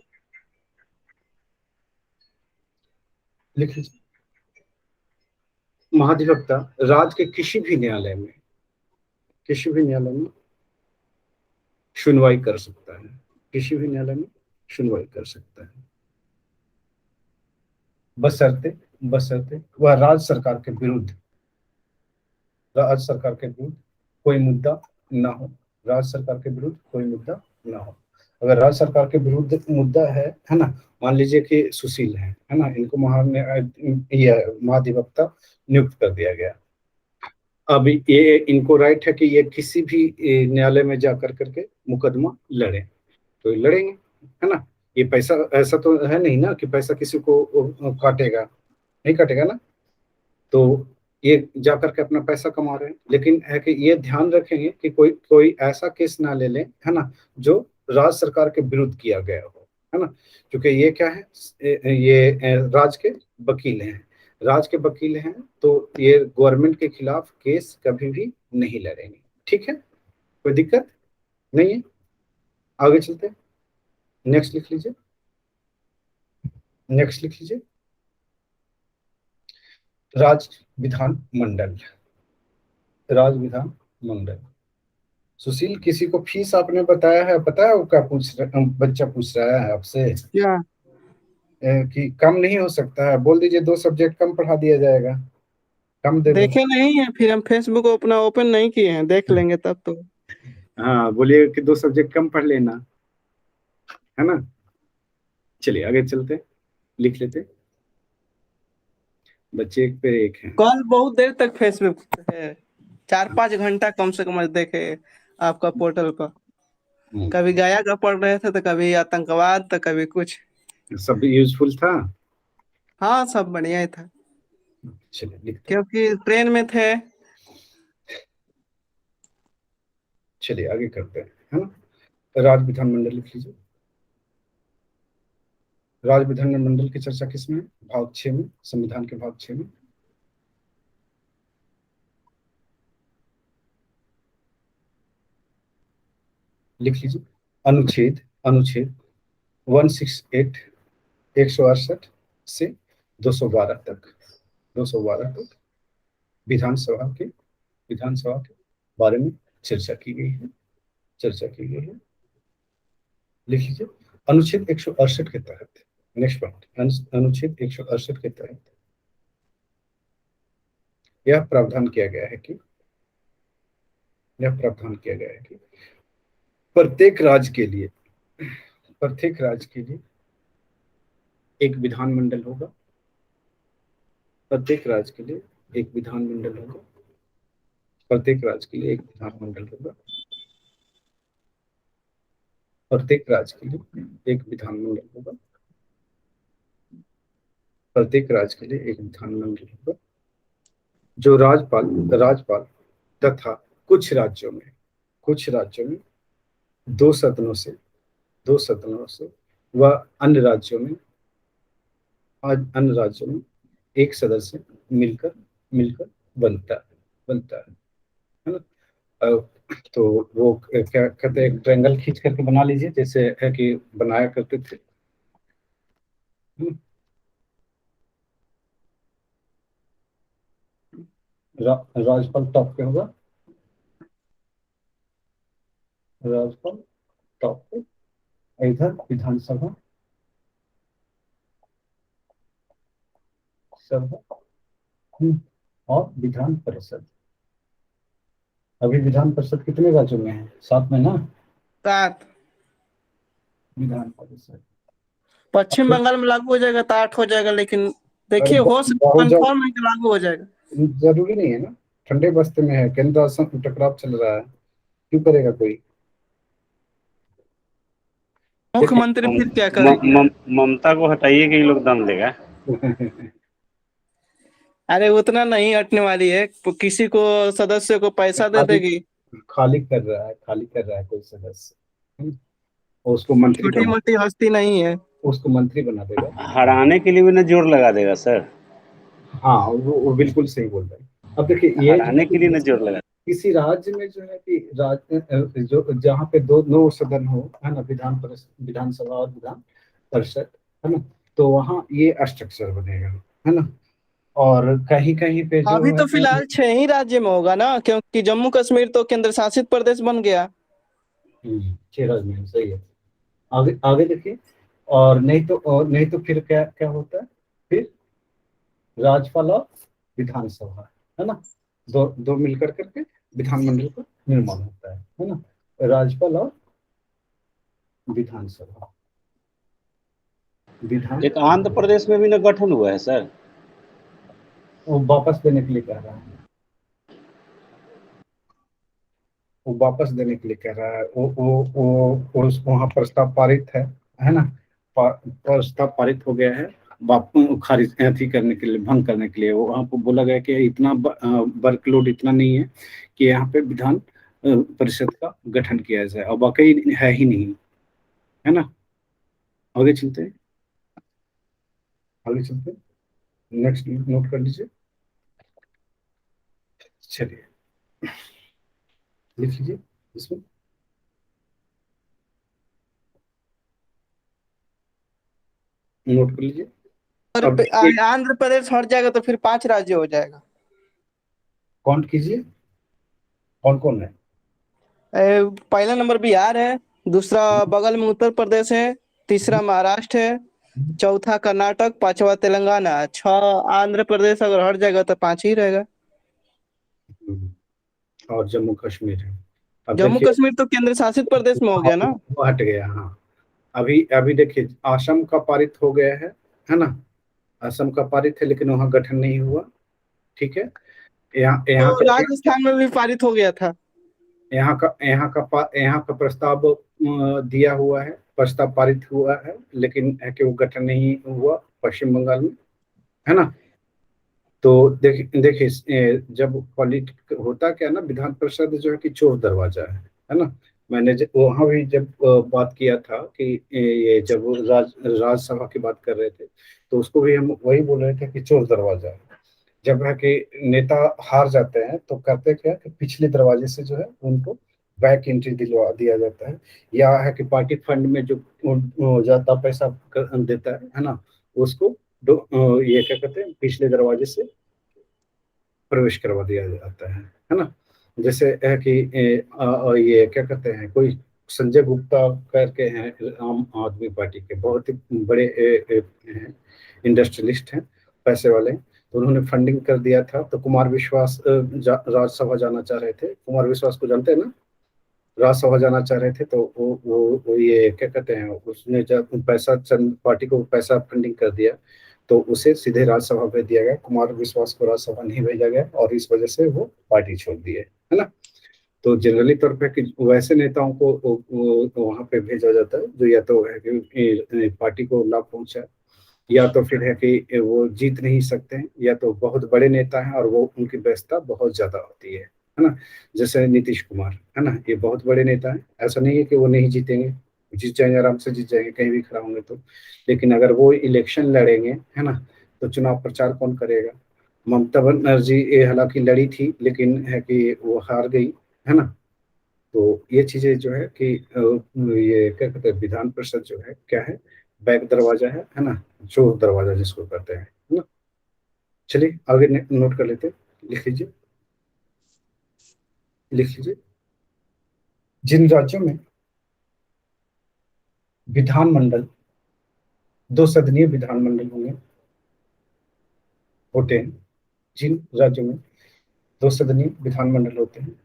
महाधिवक्ता राज्य के किसी भी न्यायालय में सुनवाई कर सकता है। बशर्ते वह राज्य सरकार के विरुद्ध कोई मुद्दा ना हो। अगर राज्य सरकार के विरुद्ध मुद्दा है ना, मान लीजिए कि सुशील है ना, इनको महाधिवक्ता नियुक्त कर दिया गया। अब ये इनको राइट है कि ये किसी भी न्यायालय में जाकर करके मुकदमा लड़े, तो लड़ेंगे, है ना। ये पैसा ऐसा तो है नहीं ना कि पैसा किसी को नहीं काटेगा ना, तो ये जाकर के अपना पैसा कमा रहे हैं। लेकिन है कि ये ध्यान रखेंगे कि कोई ऐसा केस ना ले लें, है ना, जो राज्य सरकार के विरुद्ध किया गया हो, है ना, क्योंकि ये क्या है, ये राज्य के वकील हैं, तो ये गवर्नमेंट के खिलाफ केस कभी भी नहीं लड़ेंगे। ठीक है, कोई दिक्कत नहीं है। आगे चलते हैं। नेक्स्ट लिख लीजिए। राज्य विधान मंडल। सुशील, किसी को फीस आपने बताया है? पता है वो क्या बच्चा पूछ रहा है आपसे क्या? कि कम नहीं हो सकता है? बोल दीजिए 2 सब्जेक्ट कम पढ़ा दिया जाएगा, कम दे दो। देखे नहीं है, फिर हम फेसबुक अपना ओपन नहीं किए हैं, देख लेंगे तब तो। हाँ, बोलिए कि 2 सब्जेक्ट कम पढ़ लेना, है ना। चलिए आगे चलते, लिख लेते। बच्चे एक पे एक हैं। कल बहुत देर तक फेसबुक है, 4-5 घंटा कम से कम देखे आपका पोर्टल पर। कभी गाया का पढ़ रहे थे, तो कभी आतंकवाद, तो कभी कुछ। सब यूजफुल था। हाँ, सब बढ़िया ही था, चलिए लिखते, क्योंकि ट्रेन में थे। चलिए आगे करते हैं, है ना। राज्य विधानमंडल लिख लीजिए। राज्य विधानमंडल की चर्चा किसमें है? भाग 6 में, संविधान के भाग 6 में। लिख लीजिए। अनुच्छेद 168 168 से 212 तक 212 तक विधानसभा के बारे में चर्चा की गई है। लिख लीजिए। अनुच्छेद 168 के तहत, नेक्स्ट पॉइंट, अनुच्छेद 168 के तहत यह प्रावधान किया गया है कि प्रत्येक राज्य के लिए एक विधानमंडल होगा। प्रत्येक राज्य के लिए एक विधानमंडल होगा। प्रत्येक राज्य के लिए एक विधानमंडल होगा। प्रत्येक राज्य के लिए एक विधानमंडल होगा। प्रत्येक राज्य के लिए एक विधानमंडल होगा, जो राज्यपाल तथा कुछ राज्यों में दो सदनों से व अन्य राज्यों में एक सदस्य मिलकर बनता है ना। तो वो क्या कहते हैं, एक ट्रायंगल खींच करके बना लीजिए, जैसे है कि बनाया करते थे। राज्यपाल टॉप पे होगा, राज्यपाल टॉप पे, इधर विधानसभा सभा और विधान परिषद। अभी विधान परिषद कितने राज्यों में है? 7 में ना। 7। विधान परिषद पश्चिम बंगाल में लागू हो जाएगा तो 8 हो जाएगा, लेकिन देखिए हो बहुत कंफर्म है कि लागू हो जाएगा। जरूरी नहीं है ना, ठंडे बस्ते में है, केंद्र शासन टकराव चल रहा है, क्यों करेगा कोई? मुख्यमंत्री फिर क्या करेंगे? ममता को हटाइए कि ये लोग दम देगा। अरे उतना नहीं हटने वाली है, किसी को सदस्य को पैसा दे देगी। खाली कर रहा है कोई सदस्य, उसको छोटी मोटी हस्ती नहीं है, उसको मंत्री बना देगा। हराने के लिए भी ना जोर लगा देगा सर। हाँ, वो बिल्कुल सही बोल रहे हैं। अब देखिए, ये हराने के लिए ना जोर लगा। किसी राज्य में जो है कि जो जहाँ पे 2 सदन हो, है ना, विधानसभा और विधान परिषद, है ना, तो वहाँ ये स्ट्रक्चर बनेगा, है ना। और कहीं कहीं पे जो अभी तो है, फिलहाल 6 ही राज्य में होगा ना, क्योंकि जम्मू कश्मीर तो केंद्र शासित प्रदेश बन गया। 6 राज्य में, सही है। आगे देखिए। और नहीं तो फिर क्या होता है, फिर राज्यपाल और विधानसभा, है ना, दो मिलकर करके विधानमंडल का निर्माण होता है ना। राज्यपाल और विधानसभा। एक आंध्र प्रदेश में भी ना गठन हुआ है सर, वो वापस देने के लिए कह रहा है, वो वहाँ प्रस्ताव पारित है ना, प्रस्ताव पारित हो गया है, खारिज अथी करने के लिए, भंग करने के लिए। वहाँ पर बोला गया कि इतना वर्कलोड इतना नहीं है कि यहाँ पे विधान परिषद का गठन किया जाए, और वाकई है ही नहीं, है ना। आगे चलते हैं, नेक्स्ट नोट कर लीजिए। चलिए लिख लीजिए इसमें, नोट कर लीजिए। और आंध्र प्रदेश हट जाएगा तो फिर 5 राज्य हो जाएगा। काउंट कीजिए, कौन कौन है। पहला नंबर बिहार है, दूसरा बगल में उत्तर प्रदेश है, तीसरा महाराष्ट्र है, चौथा कर्नाटक, 5वां तेलंगाना, 6 आंध्र प्रदेश। अगर हट जाएगा तो 5 ही रहेगा। और जम्मू कश्मीर है। जम्मू कश्मीर तो केंद्र शासित प्रदेश में हो गया ना, वो हट गया। हाँ, अभी देखिए, असम का पारित हो गया है ना। असम का पारित है, लेकिन वहाँ गठन नहीं हुआ, ठीक है। यहाँ तो राजस्थान में भी पारित हो गया था। यहाँ का प्रस्ताव दिया हुआ है, प्रस्ताव पारित हुआ है, लेकिन है कि वो गठन नहीं हुआ पश्चिम बंगाल में, है ना। तो देखिए, जब पॉलिटिक होता क्या है ना, विधान परिषद जो है कि चोर दरवाजा है ना। मैंने वहां भी जब बात किया था कि ये जब राज्यसभा की बात कर रहे थे, तो उसको भी हम वही बोल रहे थे कि चोर दरवाजा है। जब है कि नेता हार जाते हैं तो करते क्या कि पिछले दरवाजे से जो है उनको बैक एंट्री दिलवा दिया जाता है, या है कि पार्टी फंड में जो ज्यादा पैसा देता है ना, उसको ये क्या कहते हैं, पिछले दरवाजे से प्रवेश करवा दिया जाता है ना। जैसे है कि ये क्या कहते हैं, कोई संजय गुप्ता करके हैं, आम आदमी पार्टी के बहुत ही बड़े हैं, इंडस्ट्रियलिस्ट हैं, पैसे वाले हैं। तो उन्होंने फंडिंग कर दिया था। तो कुमार विश्वास राज्यसभा जाना चाह रहे थे। कुमार विश्वास को जानते हैं ना, राज्यसभा जाना चाह रहे थे। तो वो ये क्या कहते हैं, उसने जब पैसा, चंद पार्टी को पैसा फंडिंग कर दिया, तो उसे सीधे राज्यसभा भेज दिया गया। कुमार विश्वास को राज्यसभा नहीं भेजा गया और इस वजह से वो पार्टी छोड़ दिए, है ना। तो जनरली तौर पे कि वैसे नेताओं को वहां पे भेजा जाता है जो या तो है कि पार्टी को लाभ पहुंचाए, या तो फिर है कि वो जीत नहीं सकते हैं, या तो बहुत बड़े नेता हैं और वो उनकी व्यस्तता बहुत ज्यादा होती है ना। जैसे नीतीश कुमार है ना, ये बहुत बड़े नेता हैं। ऐसा नहीं है कि वो नहीं जीतेंगे, जीत जाएंगे, आराम से जीत जाएंगे कहीं भी खड़ा होंगे तो। लेकिन अगर वो इलेक्शन लड़ेंगे, है ना, तो चुनाव प्रचार कौन करेगा। ममता बनर्जी ये हालांकि लड़ी थी, लेकिन है कि वो हार गई, है ना। तो ये चीजें जो है कि ये क्या कहते हैं, विधान परिषद जो है क्या है, बैक दरवाजा है ना, चोर दरवाजा जिसको कहते हैं, है ना। चलिए आगे नोट कर लेते हैं। लिख लीजिए, लिख लीजिए। जिन राज्यों में विधानमंडल, दो सदनीय विधानमंडल होंगे, होते हैं, जिन राज्यों में दो सदनीय विधानमंडल होते हैं,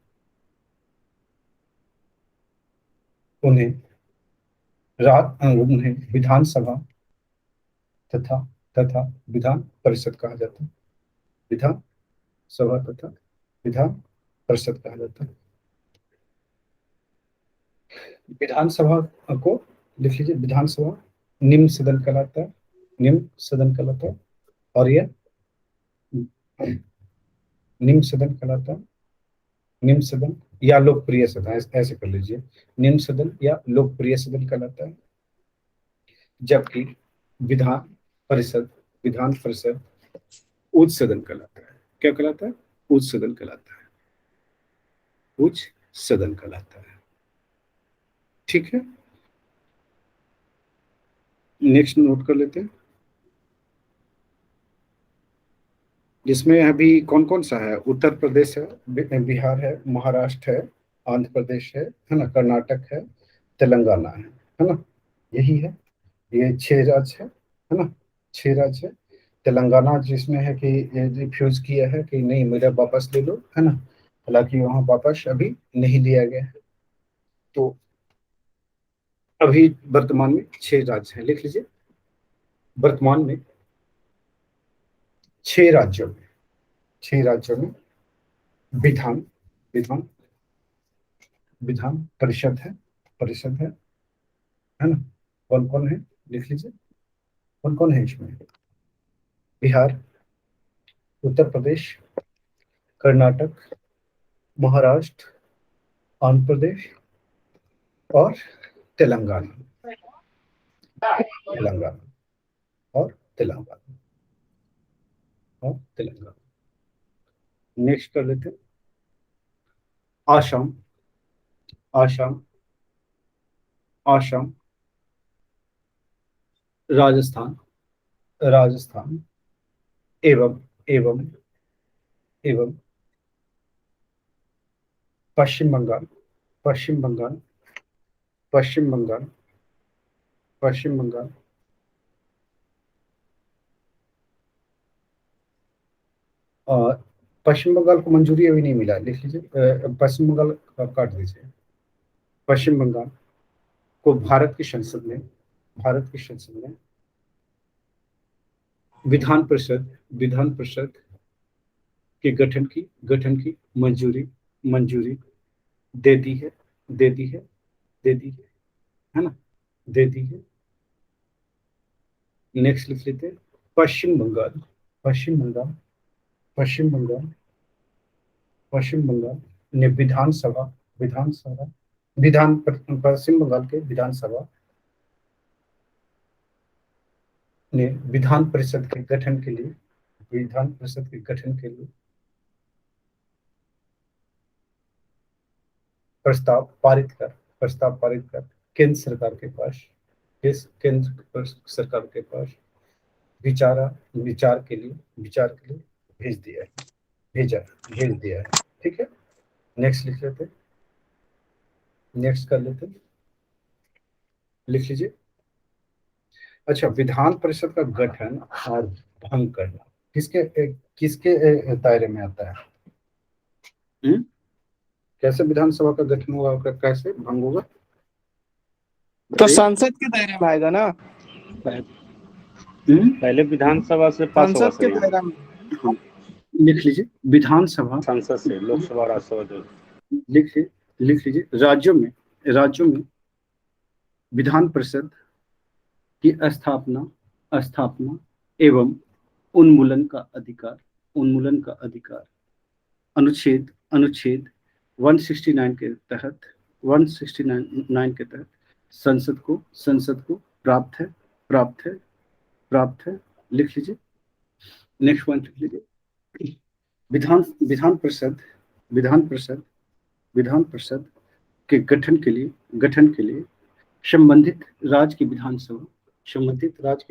उन्हें उन्हें विधानसभा तथा तथा विधान परिषद कहा जाता है। विधान सभा तथा विधान परिषद कहा जाता है। विधानसभा को लिख लीजिए, विधानसभा निम्न सदन कहलाता है, निम्न सदन कहलाता है। और यह निम्न सदन कहलाता है, निम्न सदन या लोकप्रिय सदन, ऐसे कर लीजिए, निम्न सदन या लोकप्रिय सदन कहलाता है। जबकि विधान परिषद, विधान परिषद उच्च सदन कहलाता है। क्या कहलाता है? उच्च सदन कहलाता है, उच्च सदन कहलाता है। ठीक है, नेक्स्ट नोट कर लेते हैं। जिसमें अभी कौन कौन सा है, उत्तर प्रदेश है, बिहार है, महाराष्ट्र है, आंध्र प्रदेश है ना, कर्नाटक है, तेलंगाना है ना। यही है, ये 6 राज्य है ना, 6 राज्य है। तेलंगाना जिसमें है कि ये रिफ्यूज किया है कि नहीं, मेरा वापस ले लो, है ना। हालांकि वहां वापस अभी नहीं लिया गया है। तो अभी वर्तमान में 6 राज्य हैं, लिख लीजिए। वर्तमान में 6 राज्यों में, 6 राज्यों में विधान विधान विधान परिषद है, परिषद है ना। कौन कौन है, लिख लीजिए। कौन कौन है इसमें? बिहार, उत्तर प्रदेश, कर्नाटक, महाराष्ट्र, आंध्र प्रदेश और तेलंगाना, तेलंगाना और तेलंगाना और तेलंगाना। नेक्स्ट कर लेते हैं। आसाम, आसाम, आसाम, राजस्थान, राजस्थान एवं एवं एवं पश्चिम बंगाल, पश्चिम बंगाल, पश्चिम बंगाल, पश्चिम बंगाल, और पश्चिम बंगाल को मंजूरी अभी नहीं मिला, लिख लीजिए। पश्चिम बंगाल काट दीजिए। पश्चिम बंगाल को भारत की संसद में, भारत की संसद में विधान परिषद, विधान परिषद के गठन की मंजूरी, मंजूरी दे दी है, दे दी दे दी है ना, दे दी है। नेक्स्ट लिख लेते हैं। पश्चिम बंगाल, पश्चिम बंगाल, पश्चिम बंगाल, पश्चिम बंगाल ने विधानसभा, विधानसभा पश्चिम बंगाल के विधानसभा ने विधान परिषद के गठन के लिए, विधान परिषद के गठन के लिए प्रस्ताव पारित कर केंद्र सरकार के पास, केंद्र सरकार के पास विचार के लिए भेज दिया है, भेज दिया है। ठीक है, नेक्स्ट लिख लेते हैं, नेक्स्ट कर लेते हैं, लिख लीजिए। अच्छा, विधान परिषद का गठन और भंग करना किसके दायरे में आता है? कैसे विधानसभा का गठन होगा और कैसे भंग होगा? तो संसद के दायरे में आएगा ना, पहले विधानसभा से पास होगा संसद सर के यहाँ, दायरे में। लिख लीजिए विधानसभा, संसद से, लोकसभा राज्यसभा जो। लिख लीजिए राज्यों में विधान परिषद की स्थापना एवं उन्मूलन का अधिकार अनुच्छेद 169 के तहत संसद को प्राप्त है। लिख लीजिए, नेक्स्ट पॉइंट लिख लीजिए। विधान परिषद के गठन के लिए संबंधित राज्य की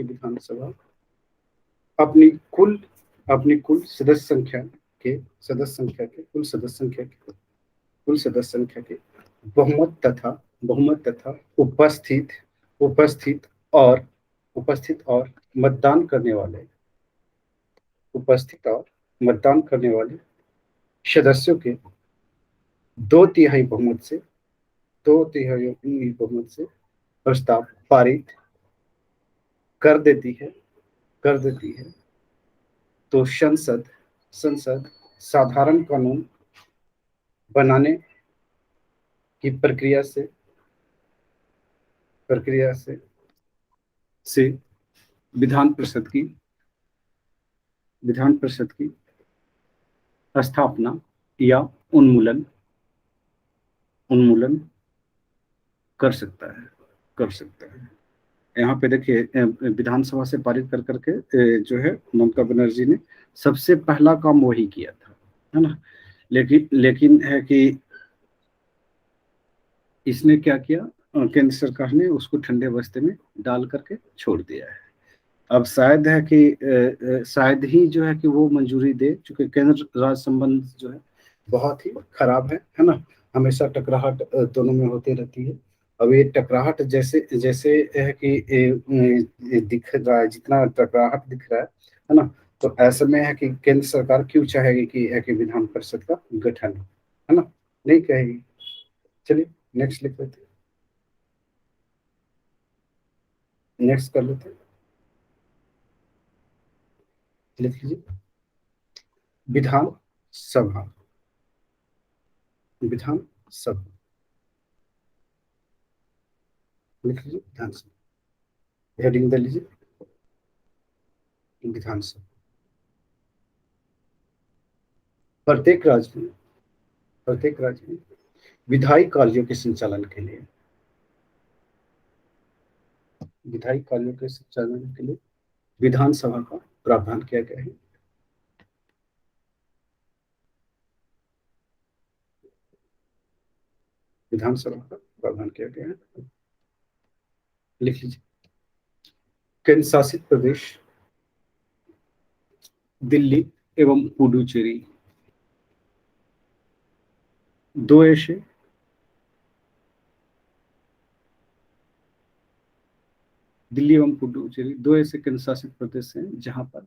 विधानसभा अपनी कुल सदस्य संख्या के बहुमत तथा उपस्थित और मतदान करने वाले सदस्यों के 2/3 बहुमत से प्रस्ताव पारित कर देती है। तो संसद साधारण कानून बनाने की प्रक्रिया से विधान परिषद की स्थापना या उन्मूलन कर सकता है। यहाँ पे देखिए, विधानसभा से पारित कर करके जो है ममता बनर्जी ने सबसे पहला काम वही किया था, है ना। लेकिन है कि इसने क्या किया, केंद्र सरकार ने उसको ठंडे बस्ते में डाल करके छोड़ दिया है। अब शायद है कि शायद ही जो है कि वो मंजूरी दे, चूंकि केंद्र राज्य संबंध जो है बहुत ही खराब है ना। हमेशा टकराहट दोनों में होती रहती है। अब ये टकराहट जैसे है कि दिख रहा है, जितना टकराहट दिख रहा है ना, तो ऐसे में है कि केंद्र सरकार क्यों चाहेगी कि विधान परिषद का गठन, है ना, नहीं कहेगी। चलिए नेक्स्ट लिख लेते हैं, नेक्स्ट कर लेते हैं, लिख लीजिए विधानसभा लिख लीजिए विधानसभा, हेडिंग दे लीजिए विधानसभा। प्रत्येक राज्य में विधायी कार्यों के संचालन के लिए विधानसभा का प्रावधान किया गया है। विधानसभा का प्रावधान किया गया है, लिख लीजिए। केंद्र शासित प्रदेश दिल्ली एवं पुडुचेरी 2 ऐसे केंद्र शासित प्रदेश हैं जहां पर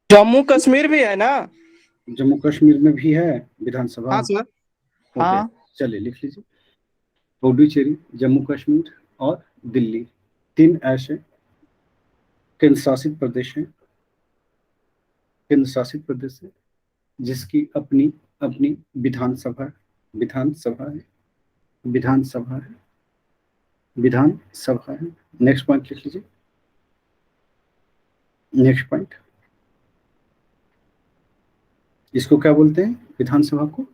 जम्मू कश्मीर भी है ना, जम्मू कश्मीर में भी है विधानसभा। हाँ सर, हाँ। चलिए लिख लीजिए, पुडुचेरी, जम्मू कश्मीर और दिल्ली 3 ऐसे केंद्र शासित प्रदेश है जिसकी अपनी विधानसभा है। नेक्स्ट पॉइंट लिख लीजिए, नेक्स्ट पॉइंट, इसको क्या बोलते हैं? विधानसभा को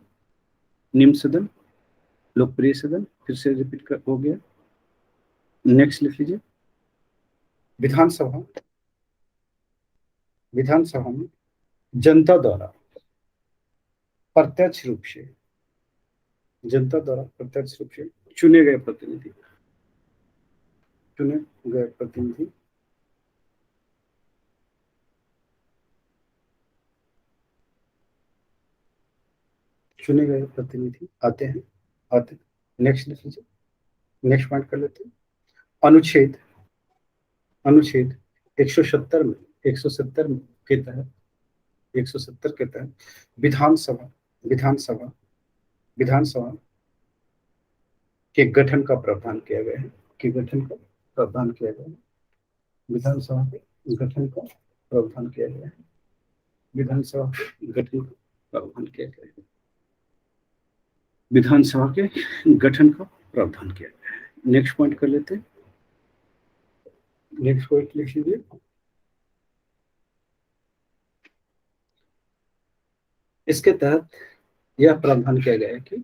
निम्न सदन, लोकप्रिय सदन, फिर से रिपीट हो गया। नेक्स्ट लिख लीजिए, विधानसभा में जनता द्वारा प्रत्यक्ष रूप से चुने गए प्रतिनिधि चुने गए प्रतिनिधि आते हैं। नेक्स्ट लिख लीजिए, नेक्स्ट पॉइंट कर लेते हैं। अनुच्छेद 170 में 170 में के तहत 170 के तहत विधानसभा के गठन का प्रावधान किया गया है। विधानसभा के गठन का प्रावधान किया गया है। विधानसभा के गठन का प्रावधान किया गया है। विधानसभा के गठन का प्रावधान किया गया है। नेक्स्ट पॉइंट कर लेते हैं। नेक्स्ट पॉइंट लिख लीजिए। इसके तहत यह प्रावधान किया गया है कि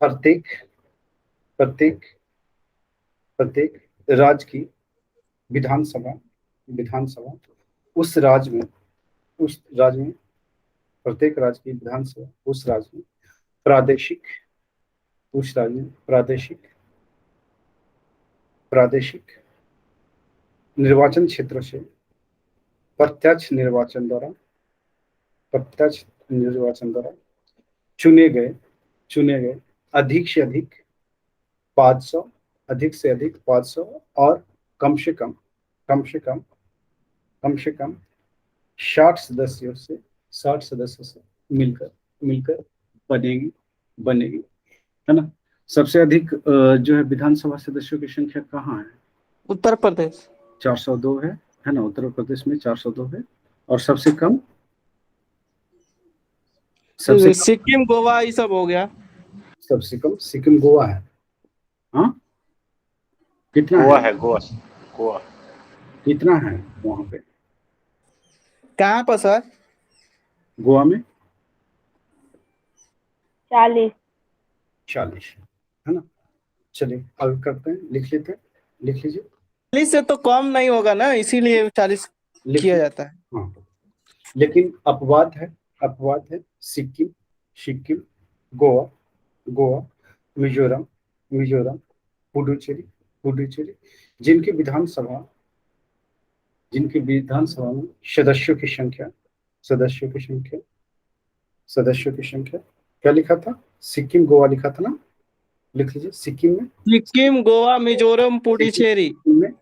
प्रत्येक राज्य की विधानसभा उस राज्य में प्रत्येक राज्य की विधानसभा उस राज्य में प्रादेशिक निर्वाचन क्षेत्रों से प्रत्यक्ष निर्वाचन द्वारा चुने गए अधिक से अधिक 500 और कम से कम 60 सदस्यों से मिलकर बनेगी, है ना। सबसे अधिक जो है विधानसभा सदस्यों की संख्या कहाँ है? उत्तर प्रदेश 402 है ना। उत्तर प्रदेश में 402 है। और सबसे कम सिक्किम गोवा ये सब हो गया। सबसे कम सिक्किम गोवा है। हाँ, कितना गोवा है? है, गोवा कितना है वहां पे? कहाँ पर सर? गोवा में 40 है ना। चलिए आगे करते हैं, लिख लीजिए। 40 से तो कम नहीं होगा ना, इसीलिए 40 किया जाता है। हाँ, लेकिन अपवाद है सिक्किम, गोवा, मिजोरम, पुडुचेरी, जिनकी विधानसभा में सदस्यों की संख्या क्या लिखा था? सिक्किम गोवा लिखा था ना। लिख लीजिए सिक्किम में, सिक्किम गोवा मिजोरम पुडुचेरी में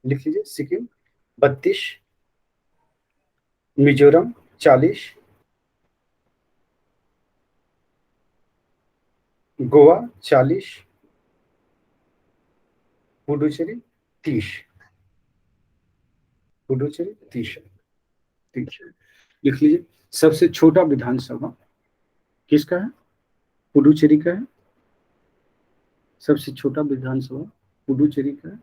लिख लीजिए सिक्किम 32, मिजोरम 40, गोवा 40, पुडुचेरी 30 लिख लीजिए। सबसे छोटा विधानसभा किसका है? पुडुचेरी का है। सबसे छोटा विधानसभा पुडुचेरी का है,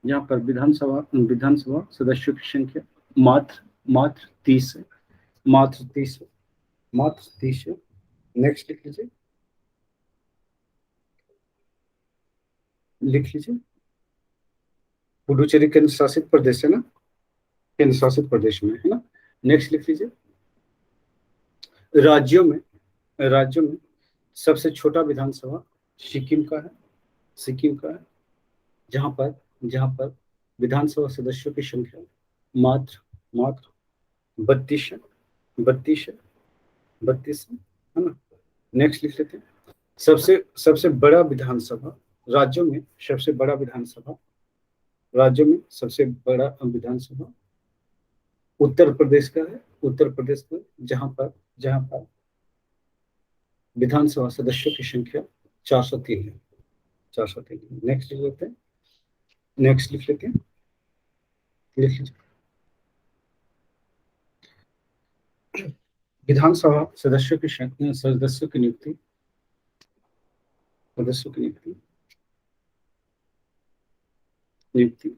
यहाँ पर विधानसभा सदस्यों की संख्या मात्र 30 है। नेक्स्ट लिख लीजिए। पुडुचेरी केंद्र शासित प्रदेश है ना, केंद्र शासित प्रदेश में है ना। नेक्स्ट लिख लीजिए। राज्यों में सबसे छोटा विधानसभा सिक्किम का है, जहां पर विधानसभा सदस्यों की संख्या मात्र 32 है ना। नेक्स्ट लिख लेते हैं। सबसे बड़ा विधानसभा राज्यों में सबसे बड़ा विधानसभा उत्तर प्रदेश का है। जहां पर विधानसभा सदस्यों की संख्या 403 है। नेक्स्ट लिख लेते हैं। लिख लीजिए। विधानसभा सदस्यों की नियुक्ति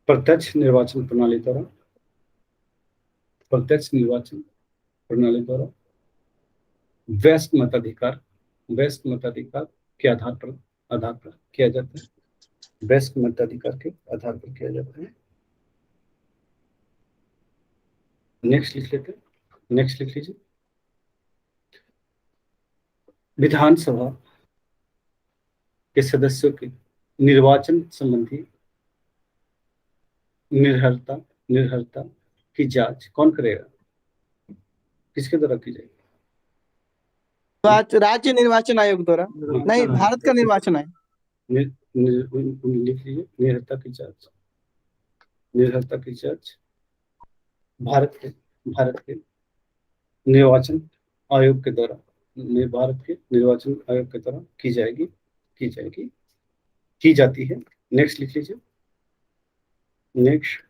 प्रत्यक्ष निर्वाचन प्रणाली द्वारा वयस्क मताधिकार के आधार पर किया जाता है। वयस्क मताधिकार के आधार पर किया जाता है। नेक्स्ट लिख लीजिए। विधानसभा के सदस्यों के निर्वाचन संबंधी निर्भरता की जांच कौन करेगा? किसके द्वारा की जाएगी? राज्य निर्वाचन आयोग द्वारा, नहीं भारत का निर्वाचन आयोग। लिख लीजिए, निर्हत्ता की जांच, निर्हत्ता की जांच भारत के निर्वाचन आयोग के द्वारा, भारत के निर्वाचन आयोग के द्वारा की जाएगी, की जाती है। नेक्स्ट लिख लीजिए, नेक्स्ट।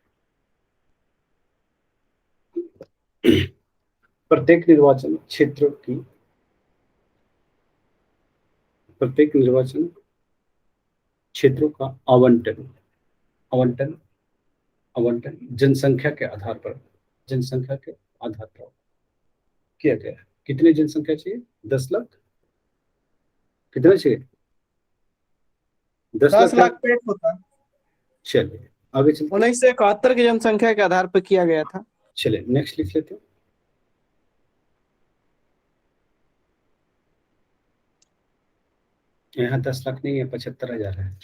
प्रत्येक निर्वाचन क्षेत्र की, प्रत्येक निर्वाचन क्षेत्रों का आवंटन जनसंख्या के आधार पर किया गया है। कितनी जनसंख्या चाहिए? 10 लाख। कितना चाहिए? 10 10 लाख। लाख पे एक होता। चलिए आगे चलते हैं। 1971 की जनसंख्या के आधार पर किया गया था। चलिए नेक्स्ट लिख लेते हैं। यहाँ 10 लाख नहीं है, 75,000 है।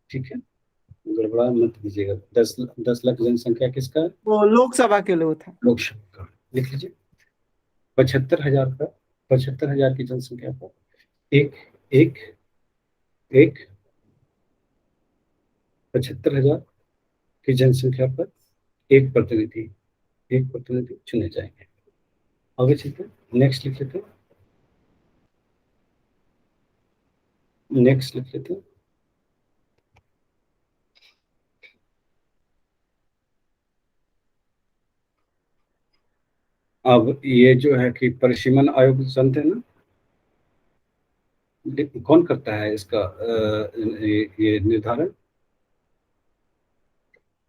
ठीक है, गड़बड़ा मत कीजिएगा। 10 लाख जनसंख्या किसका है? वो लोकसभा के लिए था। लोकसभा का। लिख लीजिए 75,000 का, 75,000 की जनसंख्या पर एक 75,000 की जनसंख्या पर एक प्रतिनिधि चुने जाएंगे। आगे चलते हैं, नेक्स्ट लिख लेते हैं। नेक्स्ट लिख लेते हैं। अब ये जो है कि परिसीमन आयोग जानते हैं ना, कौन करता है इसका ये निर्धारण?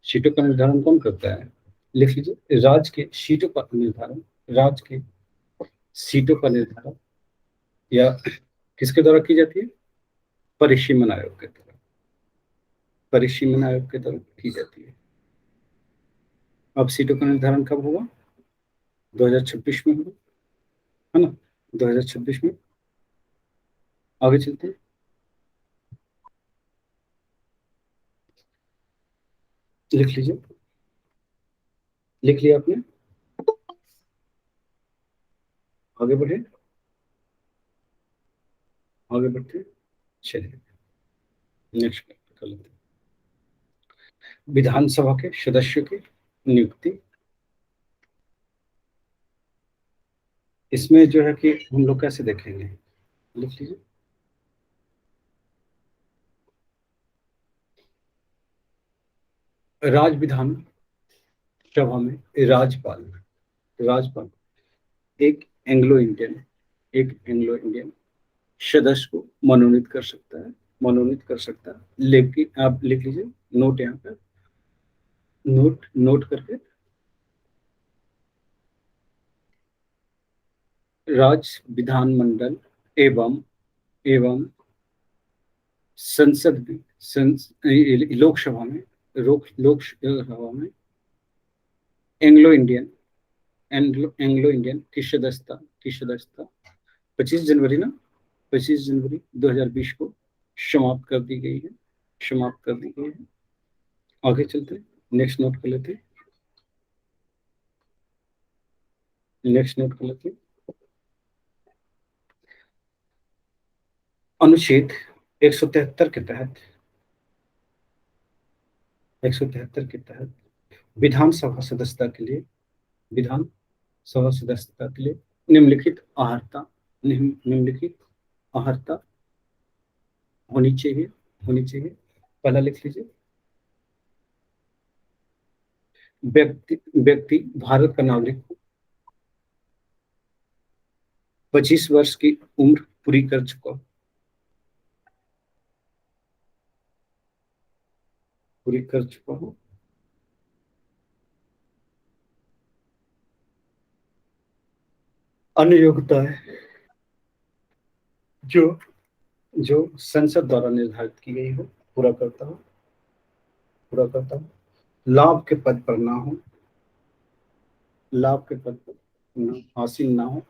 सीटों का निर्धारण कौन करता है? लिख लीजिए, राज्य के सीटों का निर्धारण, राज्य के सीटों का निर्धारण या किसके द्वारा की जाती है? परिसीमन आयोग के द्वारा, परिसीमन आयोग के द्वारा की जाती है। अब सीटों का निर्धारण कब होगा? 2026 में होगा, है ना? 2026 में। आगे चलते हैं। लिख लीजिए, लिख लिया आपने? आगे बढ़े, आगे बढ़ते हैं। चलिए नेक्स्ट कर लेते हैं। विधानसभा के सदस्यों की नियुक्ति, इसमें जो है कि हम लोग कैसे देखेंगे? लिख लीजिए, राज्य विधान सभा में राज्यपाल एक एंग्लो इंडियन सदस्य को मनोनीत कर सकता है, लेकिन आप लिख लीजिए, नोट यहाँ पर, नोट करके, राज्य विधानमंडल एवं लोकसभा में एंग्लो इंडियन की सदस्यता 25 जनवरी 2020 को समाप्त कर दी गई है। आगे चलते हैं, नेक्स्ट नोट कर लेते हैं। अनुच्छेद 173 के तहत विधानसभा सदस्यता के लिए निम्नलिखित अहर्ता होनी चाहिए। पहला लिख लीजिए, व्यक्ति भारत का नागरिक, 25 वर्ष की उम्र पूरी कर चुका हो, अन्य योग्यताएं जो संसद द्वारा निर्धारित की गई हो पूरा करता हो, लाभ के पद पर ना हो, हासिल ना हो,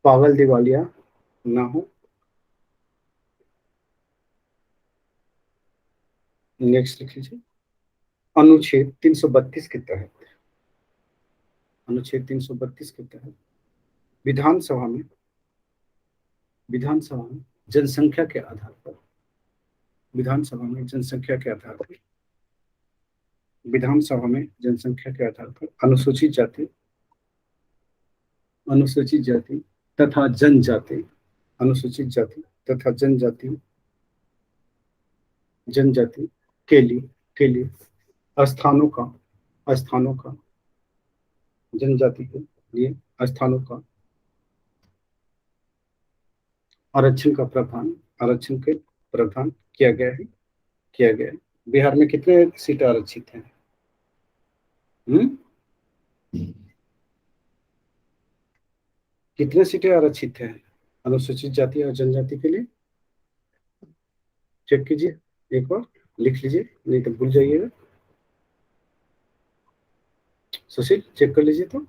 पागल दिवालिया ना हो। नेक्स्ट लिख लीजिए, अनुच्छेद 332 के तहत, अनुच्छेद 332 के तहत विधानसभा में जनसंख्या के आधार पर, विधानसभा में जनसंख्या के आधार पर, विधानसभा में जनसंख्या के आधार पर अनुसूचित जाति तथा जनजाति, अनुसूचित जाति तथा जनजाति के लिए स्थानों का जनजाति के लिए स्थानों का आरक्षण के प्रावधान किया गया है। बिहार में कितने सीट आरक्षित हैं? कितने सीटें आरक्षित हैं अनुसूचित जाति और जनजाति के लिए? चेक कीजिए, एक बार लिख लीजिए, नहीं तो भूल जाइएगा। सुशील, चेक कर लीजिए तो।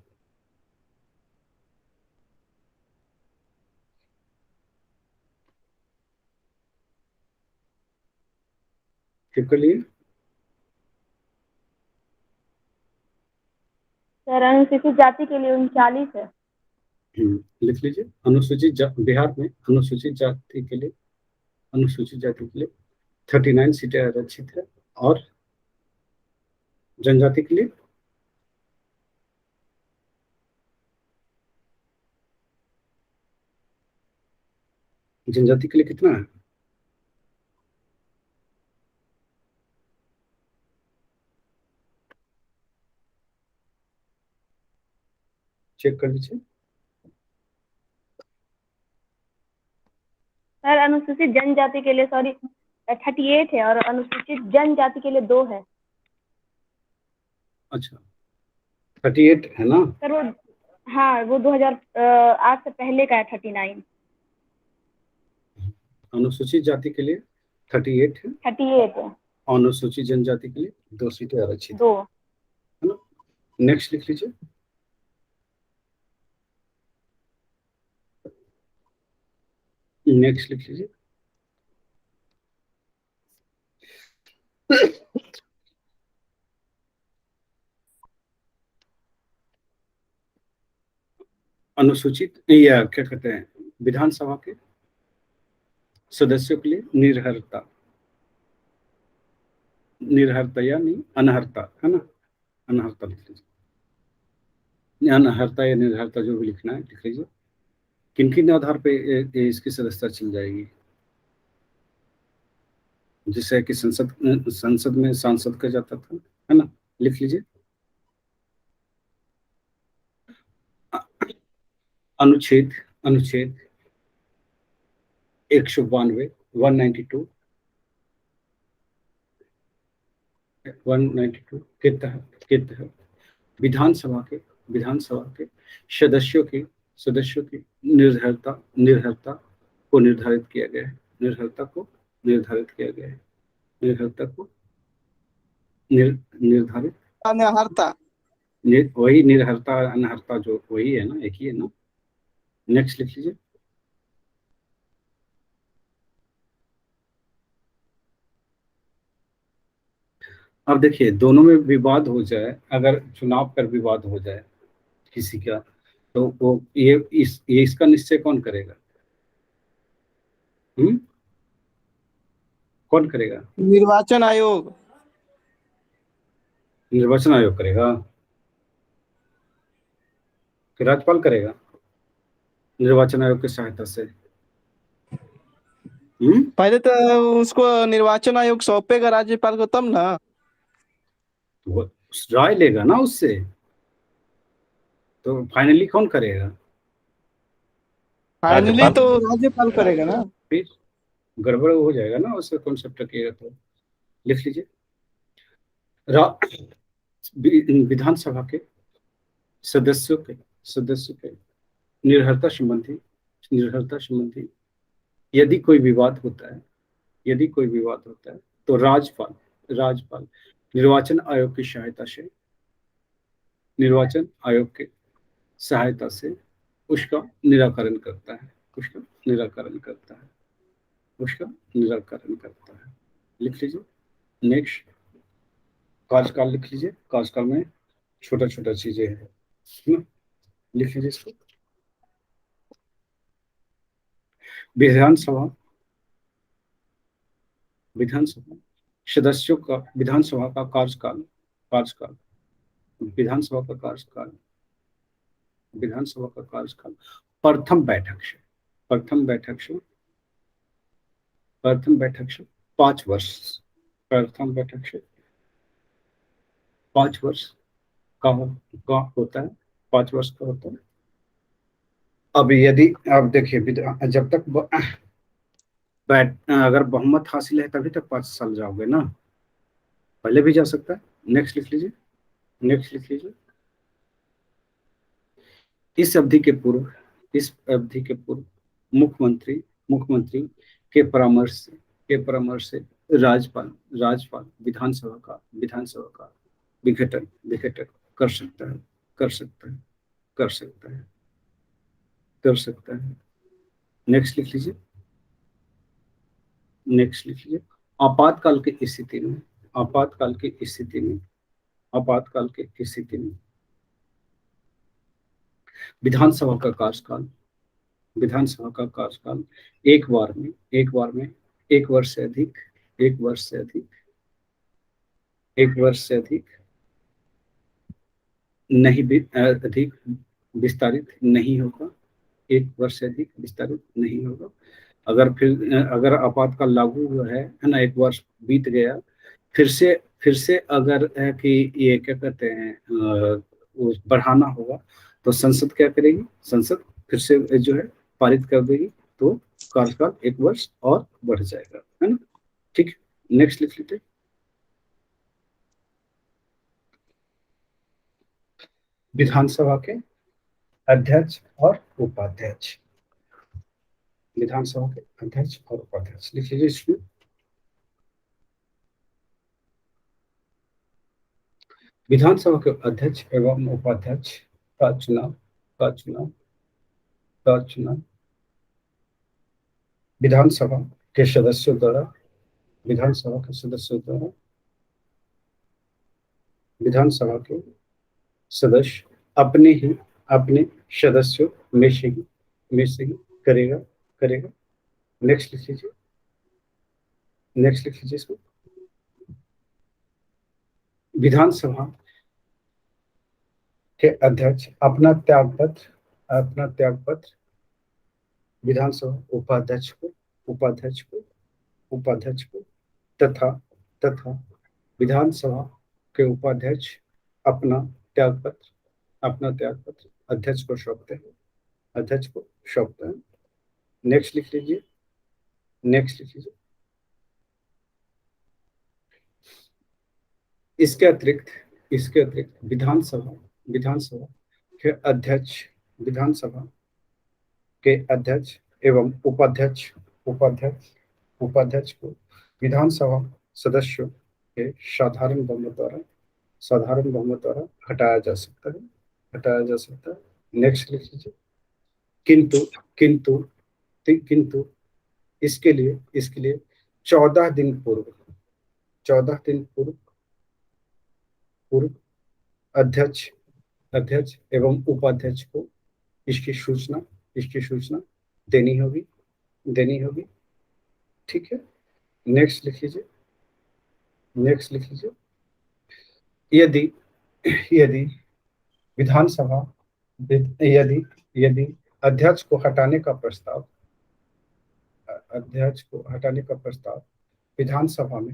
चेक कर लिए? सर अनुसूचित जाति के लिए 39 है। लिख लीजिए। बिहार में अनुसूचित जाति के लिए 39 सीटें आरक्षित है, और जनजाति के लिए कितना है? चेक कर लीजिए। सर अनुसूचित जनजाति के लिए 38 है, और अनुसूचित जनजाति के लिए 2 है। अच्छा, 38 है ना सर? वो 2008 से पहले का है 39। अनुसूचित जाति के लिए 38 है, 38 है। अनुसूचित जनजाति के लिए 2 सीटें आरक्षित 2 है ना। नेक्स्ट लिख लीजिए। नेक्स्ट लिख लीजिए। अनुसूचित या क्या कहते हैं, विधानसभा के सदस्यों के लिए निर्हरता या नहीं अनहरता है ना, अनहरता लिख लीजिए। अनहरता या निर्हरता जो भी लिखना है लिख लीजिए। किन किन आधार पे इसकी सदस्यता चल जाएगी? जिससे कि संसद में सांसद का जाता था, है ना। लिख लीजिए। अनुच्छेद 192 192 के तहत विधानसभा के सदस्यों की निर्हरता को निर्धारित किया गया है। अनहरता, वही निर्हरता अनहरता जो वही है ना, एक ही है ना। नेक्स्ट लिख लीजिए। अब देखिए, दोनों में विवाद हो जाए, अगर चुनाव पर विवाद हो जाए किसी का, तो वो ये इसका निश्चय कौन करेगा? कौन करेगा? निर्वाचन आयोग। निर्वाचन आयोग करेगा कि राज्यपाल करेगा? निर्वाचन आयोग की सहायता से। पहले तो उसको निर्वाचन आयोग सौंपेगा राज्यपाल को, तब ना वो राय लेगा ना उससे। तो फाइनली कौन करेगा? फाइनली तो राज्यपाल करेगा ना। फिर गड़बड़ हो जाएगा ना, उससे कॉन्सेप्ट रखिएगा। तो लिख लीजिए। विधानसभा के सदस्यों के निर्हरता संबंधी यदि कोई विवाद होता है तो राज्यपाल निर्वाचन आयोग की सहायता से उसका निराकरण करता है। लिख लीजिए। नेक्स्ट। कार्यकाल लिख लीजिए। कार्यकाल में छोटा छोटा चीजें है ना, लिख लीजिए इसको। विधानसभा विधानसभा सदस्यों का, विधानसभा का कार्यकाल, कार्यकाल विधानसभा का कार्यकाल, विधानसभा का कार्यकाल प्रथम बैठक से, प्रथम बैठक से, प्रथम बैठक से 5 वर्ष, प्रथम बैठक से 5 वर्ष का होता है, 5 वर्ष का होता है। अब यदि आप देखिए, जब तक अगर बहुमत हासिल है तभी तक 5 साल जाओगे ना, पहले भी जा सकता है। नेक्स्ट लिख लीजिए, नेक्स्ट लिख लीजिए। इस अवधि के पूर्व, इस अवधि के पूर्व मुख्यमंत्री के परामर्श से राज्यपाल विधानसभा का विघटन कर सकता है, कर सकता है, कर सकता है, कर सकता है। नेक्स्ट लिख लीजिए, नेक्स्ट लिख लीजिए। आपातकाल की स्थिति में, आपातकाल की स्थिति में, आपातकाल की स्थिति में विधानसभा का कार्यकाल, विधानसभा का कार्यकाल एक बार में 1 वर्ष से अधिक, 1 वर्ष से अधिक, 1 वर्ष से अधिक नहीं अधिक विस्तारित नहीं होगा, 1 वर्ष से अधिक विस्तारित नहीं होगा। अगर आपातकाल लागू हुआ है ना, 1 वर्ष बीत गया, फिर से अगर है कि ये क्या कहते हैं बढ़ाना होगा, तो संसद क्या करेगी, संसद फिर से जो है पारित कर देगी, तो कार्यकाल 1 वर्ष और बढ़ जाएगा, है ना। ठीक, नेक्स्ट लिख लेते। विधानसभा के अध्यक्ष और उपाध्यक्ष, विधानसभा के अध्यक्ष और उपाध्यक्ष लिख लीजिए इसमें। विधानसभा के अध्यक्ष एवं उपाध्यक्ष का चुनाव विधानसभा के सदस्यों द्वारा, विधानसभा के सदस्यों द्वारा, विधानसभा के सदस्य अपने सदस्यों में से ही करेगा। नेक्स्ट लिख लीजिए, नेक्स्ट लिख लीजिए इसको। विधानसभा के अध्यक्ष अपना त्याग पत्र विधानसभा उपाध्यक्ष को तथा विधानसभा के उपाध्यक्ष अपना त्याग पत्र अध्यक्ष को सौंपते हैं, नेक्स्ट लिख लीजिए, नेक्स्ट लिख लीजिए। इसके अतिरिक्त विधानसभा के अध्यक्ष एवं उपाध्यक्ष को विधानसभा सदस्यों के साधारण बहुमत द्वारा हटाया जा सकता है, नेक्स्ट लिख लीजिए। किंतु इसके लिए 14 दिन पूर्व अध्यक्ष एवं उपाध्यक्ष को इसकी सूचना देनी होगी, ठीक है। नेक्स्ट लिख लीजिए, नेक्स्ट लिख लीजिए। यदि विधानसभा यदि अध्यक्ष को हटाने का प्रस्ताव विधानसभा में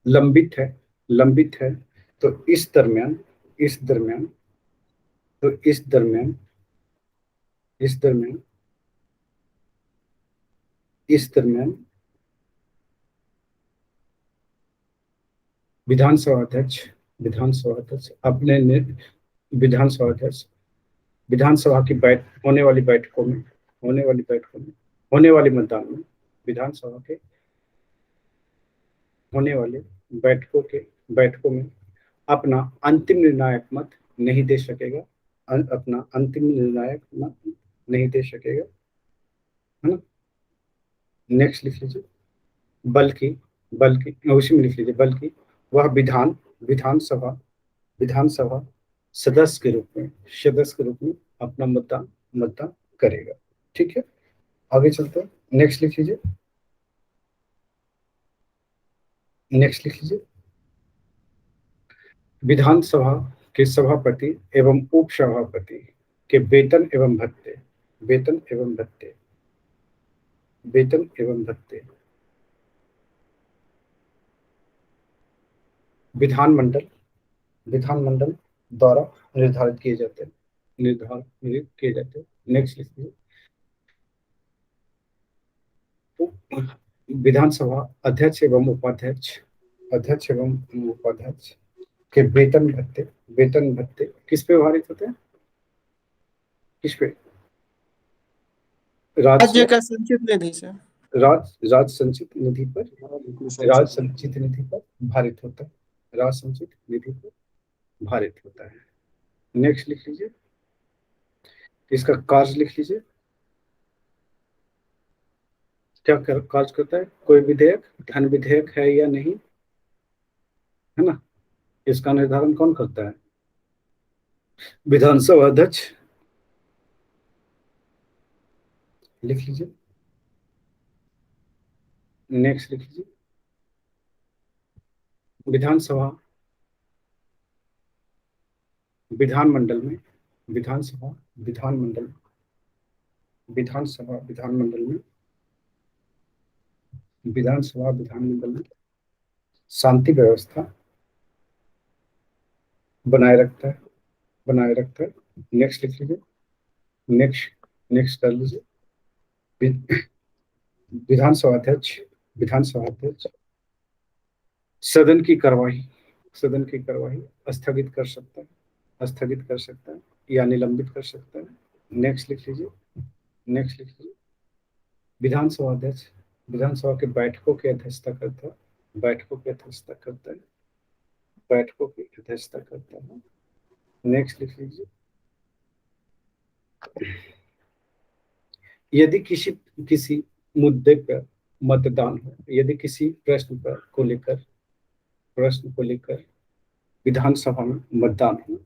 लंबित है, तो इस दरमियान विधानसभा अध्यक्ष अपने विधानसभा की होने वाली मतदान में, विधानसभा के होने वाले बैठकों में अपना अंतिम निर्णायक मत नहीं दे सकेगा, है ना। नेक्स्ट लिख लीजिए, बल्कि बल्कि उसी में लिख लीजिए, बल्कि वह विधानसभा विधानसभा सदस्य के रूप में अपना मतदान करेगा। ठीक है, आगे चलते हैं। नेक्स्ट लिख लीजिए, नेक्स्ट लिख लीजिए। विधानसभा के सभापति एवं उप सभापति के वेतन एवं भत्ते, वेतन एवं भत्ते, वेतन एवं भत्ते विधानमंडल द्वारा निर्धारित किए जाते हैं, निर्धारित किए जाते हैं। नेक्स्ट लिख लीजिए। विधानसभा अध्यक्ष एवं उपाध्यक्ष, अध्यक्ष एवं उपाध्यक्ष के वेतन भत्ते किस पे आधारित होते हैं? किस पे? राज्य का संचित निधि से, राज्य संचित निधि पर, राज्य संचित निधि पर भारित होता है, राज्य संचित निधि पर भारित होता है। नेक्स्ट लिख लीजिए, इसका कार्य लिख लीजिए। क्या कार्य करता है? कोई विधेयक धन विधेयक है या नहीं, है ना, इसका निर्धारण कौन करता है? विधानसभा अध्यक्ष। लिख लीजिए, नेक्स्ट लिख लीजिए। विधानमंडल में शांति व्यवस्था बनाए रखता है। नेक्स्ट लिख लीजिए, नेक्स्ट कर लीजिए। विधानसभा अध्यक्ष सदन की कार्यवाही स्थगित कर सकता है या निलंबित कर सकता है। नेक्स्ट लिख लीजिए। विधानसभा अध्यक्ष विधानसभा के बैठकों की अध्यक्षता करता है, नेक्स्ट लिख लीजिए। यदि किसी मुद्दे पर मतदान हो, यदि किसी प्रश्न को लेकर विधानसभा में मतदान हो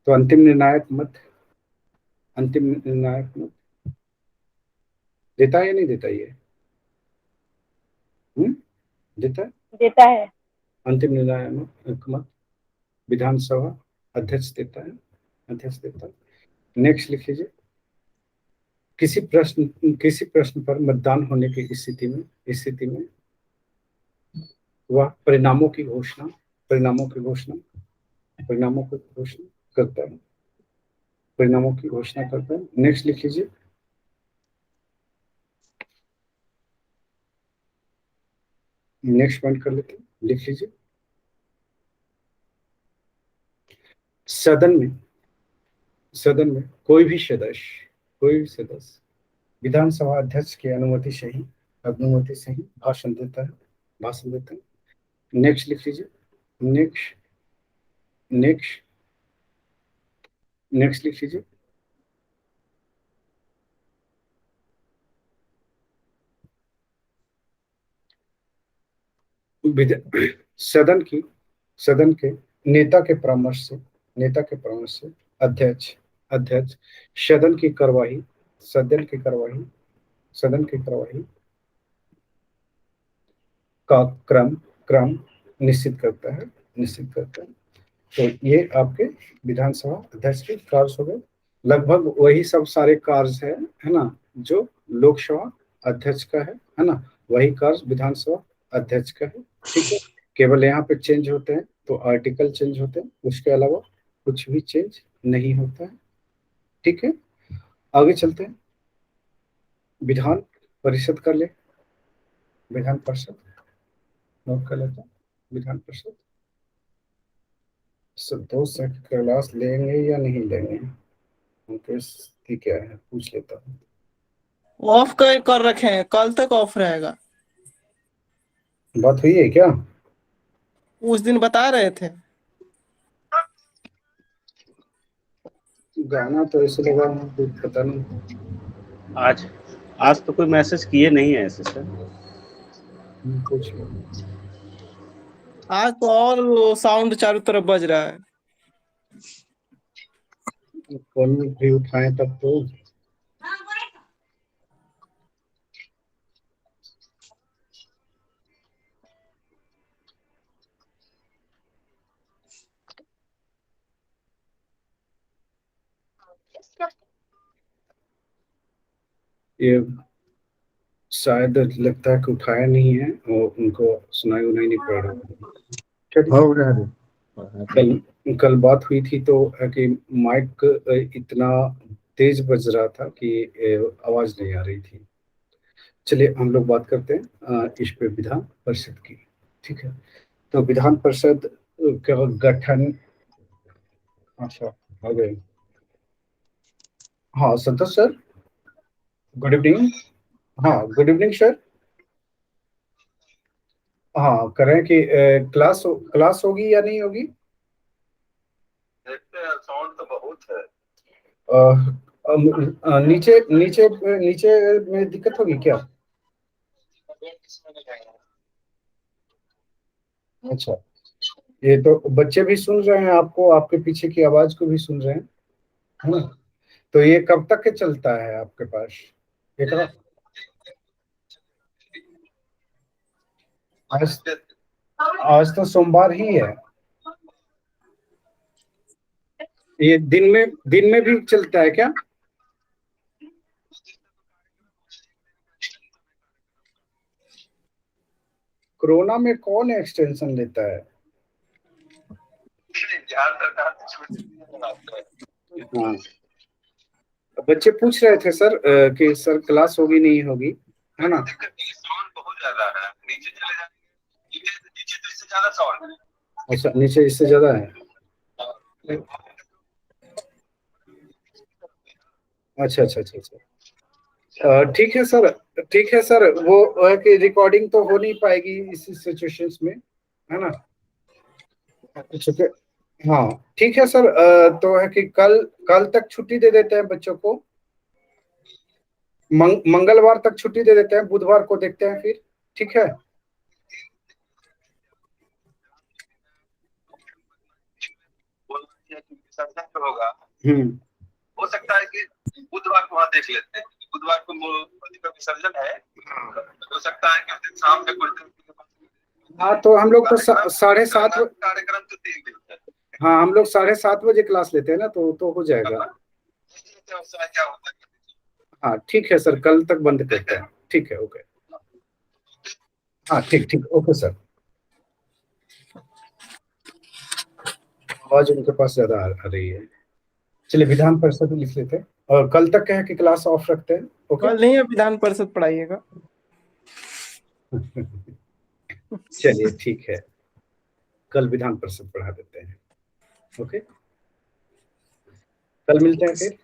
तो अंतिम निर्णायक मत देता है या नहीं देता? ये देता है। अंतिम निर्णायक मत विधानसभा अध्यक्ष देता है। नेक्स्ट लिख लीजिए। किसी प्रश्न पर मतदान होने की स्थिति में वह परिणामों की घोषणा करता है। नेक्स्ट लिख लीजिए। नेक्स्ट पॉइंट कर लेते हैं, लिख लीजिए। सदन में कोई भी सदस्य विधानसभा अध्यक्ष की अनुमति से ही भाषण देता है। नेक्स्ट लिख लीजिए। नेक्स्ट लिख लीजिए। सदन के नेता के परामर्श से अध्यक्ष सदन की कार्यवाही का क्रम निश्चित करता है। तो ये आपके विधानसभा अध्यक्ष के कार्य हो गए। लगभग वही सब सारे कार्य है ना, जो लोकसभा अध्यक्ष का है ना, वही कार्य विधानसभा अध्यक्ष का है। ठीक है, केवल यहाँ पे चेंज होते हैं तो आर्टिकल चेंज होते हैं, उसके अलावा कुछ भी चेंज नहीं होता है। ठीक है, आगे चलते हैं। विधान परिषद कर ले, विधान परिषद नोट कर लेते हैं। विधान परिषद संतोष से क्लास लेंगे या नहीं लेंगे, उनके स्थिति क्या है पूछ लेता हूँ। ऑफ कर रखे हैं, कल तक ऑफ रहेगा। बात हुई है क्या? उस दिन बता रहे थे। गाना तो ऐसे लगा कुछ पता नहीं। आज आज तो कोई मैसेज किए नहीं है ऐसे सर। कुछ आज तो और साउंड चारों तरफ बज रहा है। फोन भी उठाए तब तो। ये शायद लगता है कि उठाया नहीं है और उनको सुनाई उनाई नहीं पड़ रहा। चलिए, कल बात हुई थी तो है कि माइक इतना तेज बज रहा था कि आवाज नहीं आ रही थी। चलिए हम लोग बात करते हैं इस पे विधान परिषद की। ठीक है, तो विधान परिषद का गठन, अच्छा आ गए। हाँ संतोष सर, गुड इवनिंग। हाँ गुड इवनिंग सर। हाँ करें कि क्लास होगी या नहीं होगी? साउंड तो बहुत है। नीचे नीचे नीचे में दिक्कत होगी क्या? अच्छा, ये तो बच्चे भी सुन रहे हैं आपको, आपके पीछे की आवाज को भी सुन रहे हैं, है ना? तो ये कब तक के चलता है आपके पास? एक आज आज तो सोमवार ही है। ये दिन में भी चलता है क्या? कोरोना में कौन एक्सटेंशन लेता है? हाँ, बच्चे पूछ रहे थे सर कि सर क्लास होगी नहीं होगी, है ना? साउंड बहुत ज्यादा है, नीचे चले जाएंगे, नीचे तो इससे ज्यादा साउंड है। अच्छा, नीचे इससे ज्यादा है। अच्छा अच्छा अच्छा अच्छा, ठीक है सर, ठीक है सर। वो है कि रिकॉर्डिंग तो हो नहीं पाएगी इस सिचुएशंस में, है ना? अच्छा, हाँ ठीक है सर। तो है कि कल तक छुट्टी दे देते हैं बच्चों को। मंगलवार तक छुट्टी दे देते हैं, बुधवार को देखते हैं फिर। ठीक है, होगा। हो सकता है कि बुधवार को वहाँ देख लेते हैं, बुधवार को मूर्ति का विसर्जन है। हो सकता है कि उस दिन शाम में हाँ, तो हम लोग तो 7:30 कार्यक्रम तो 3 दिन है। हाँ, हम लोग 7:30 बजे क्लास लेते हैं ना, तो हो जाएगा। क्या होता है? हाँ ठीक है सर, कल तक बंद करते हैं। ठीक है, ओके। हाँ ठीक ठीक, ओके सर। आवाज उनके पास ज्यादा आ रही है। चलिए विधान परिषद लिख लेते हैं और कल तक कहे कि क्लास ऑफ रखते हैं। ओके, कल नहीं है विधान परिषद पढ़ाइएगा। चलिए ठीक है, कल विधान परिषद पढ़ा देते हैं। ओके, कल मिलते हैं फिर।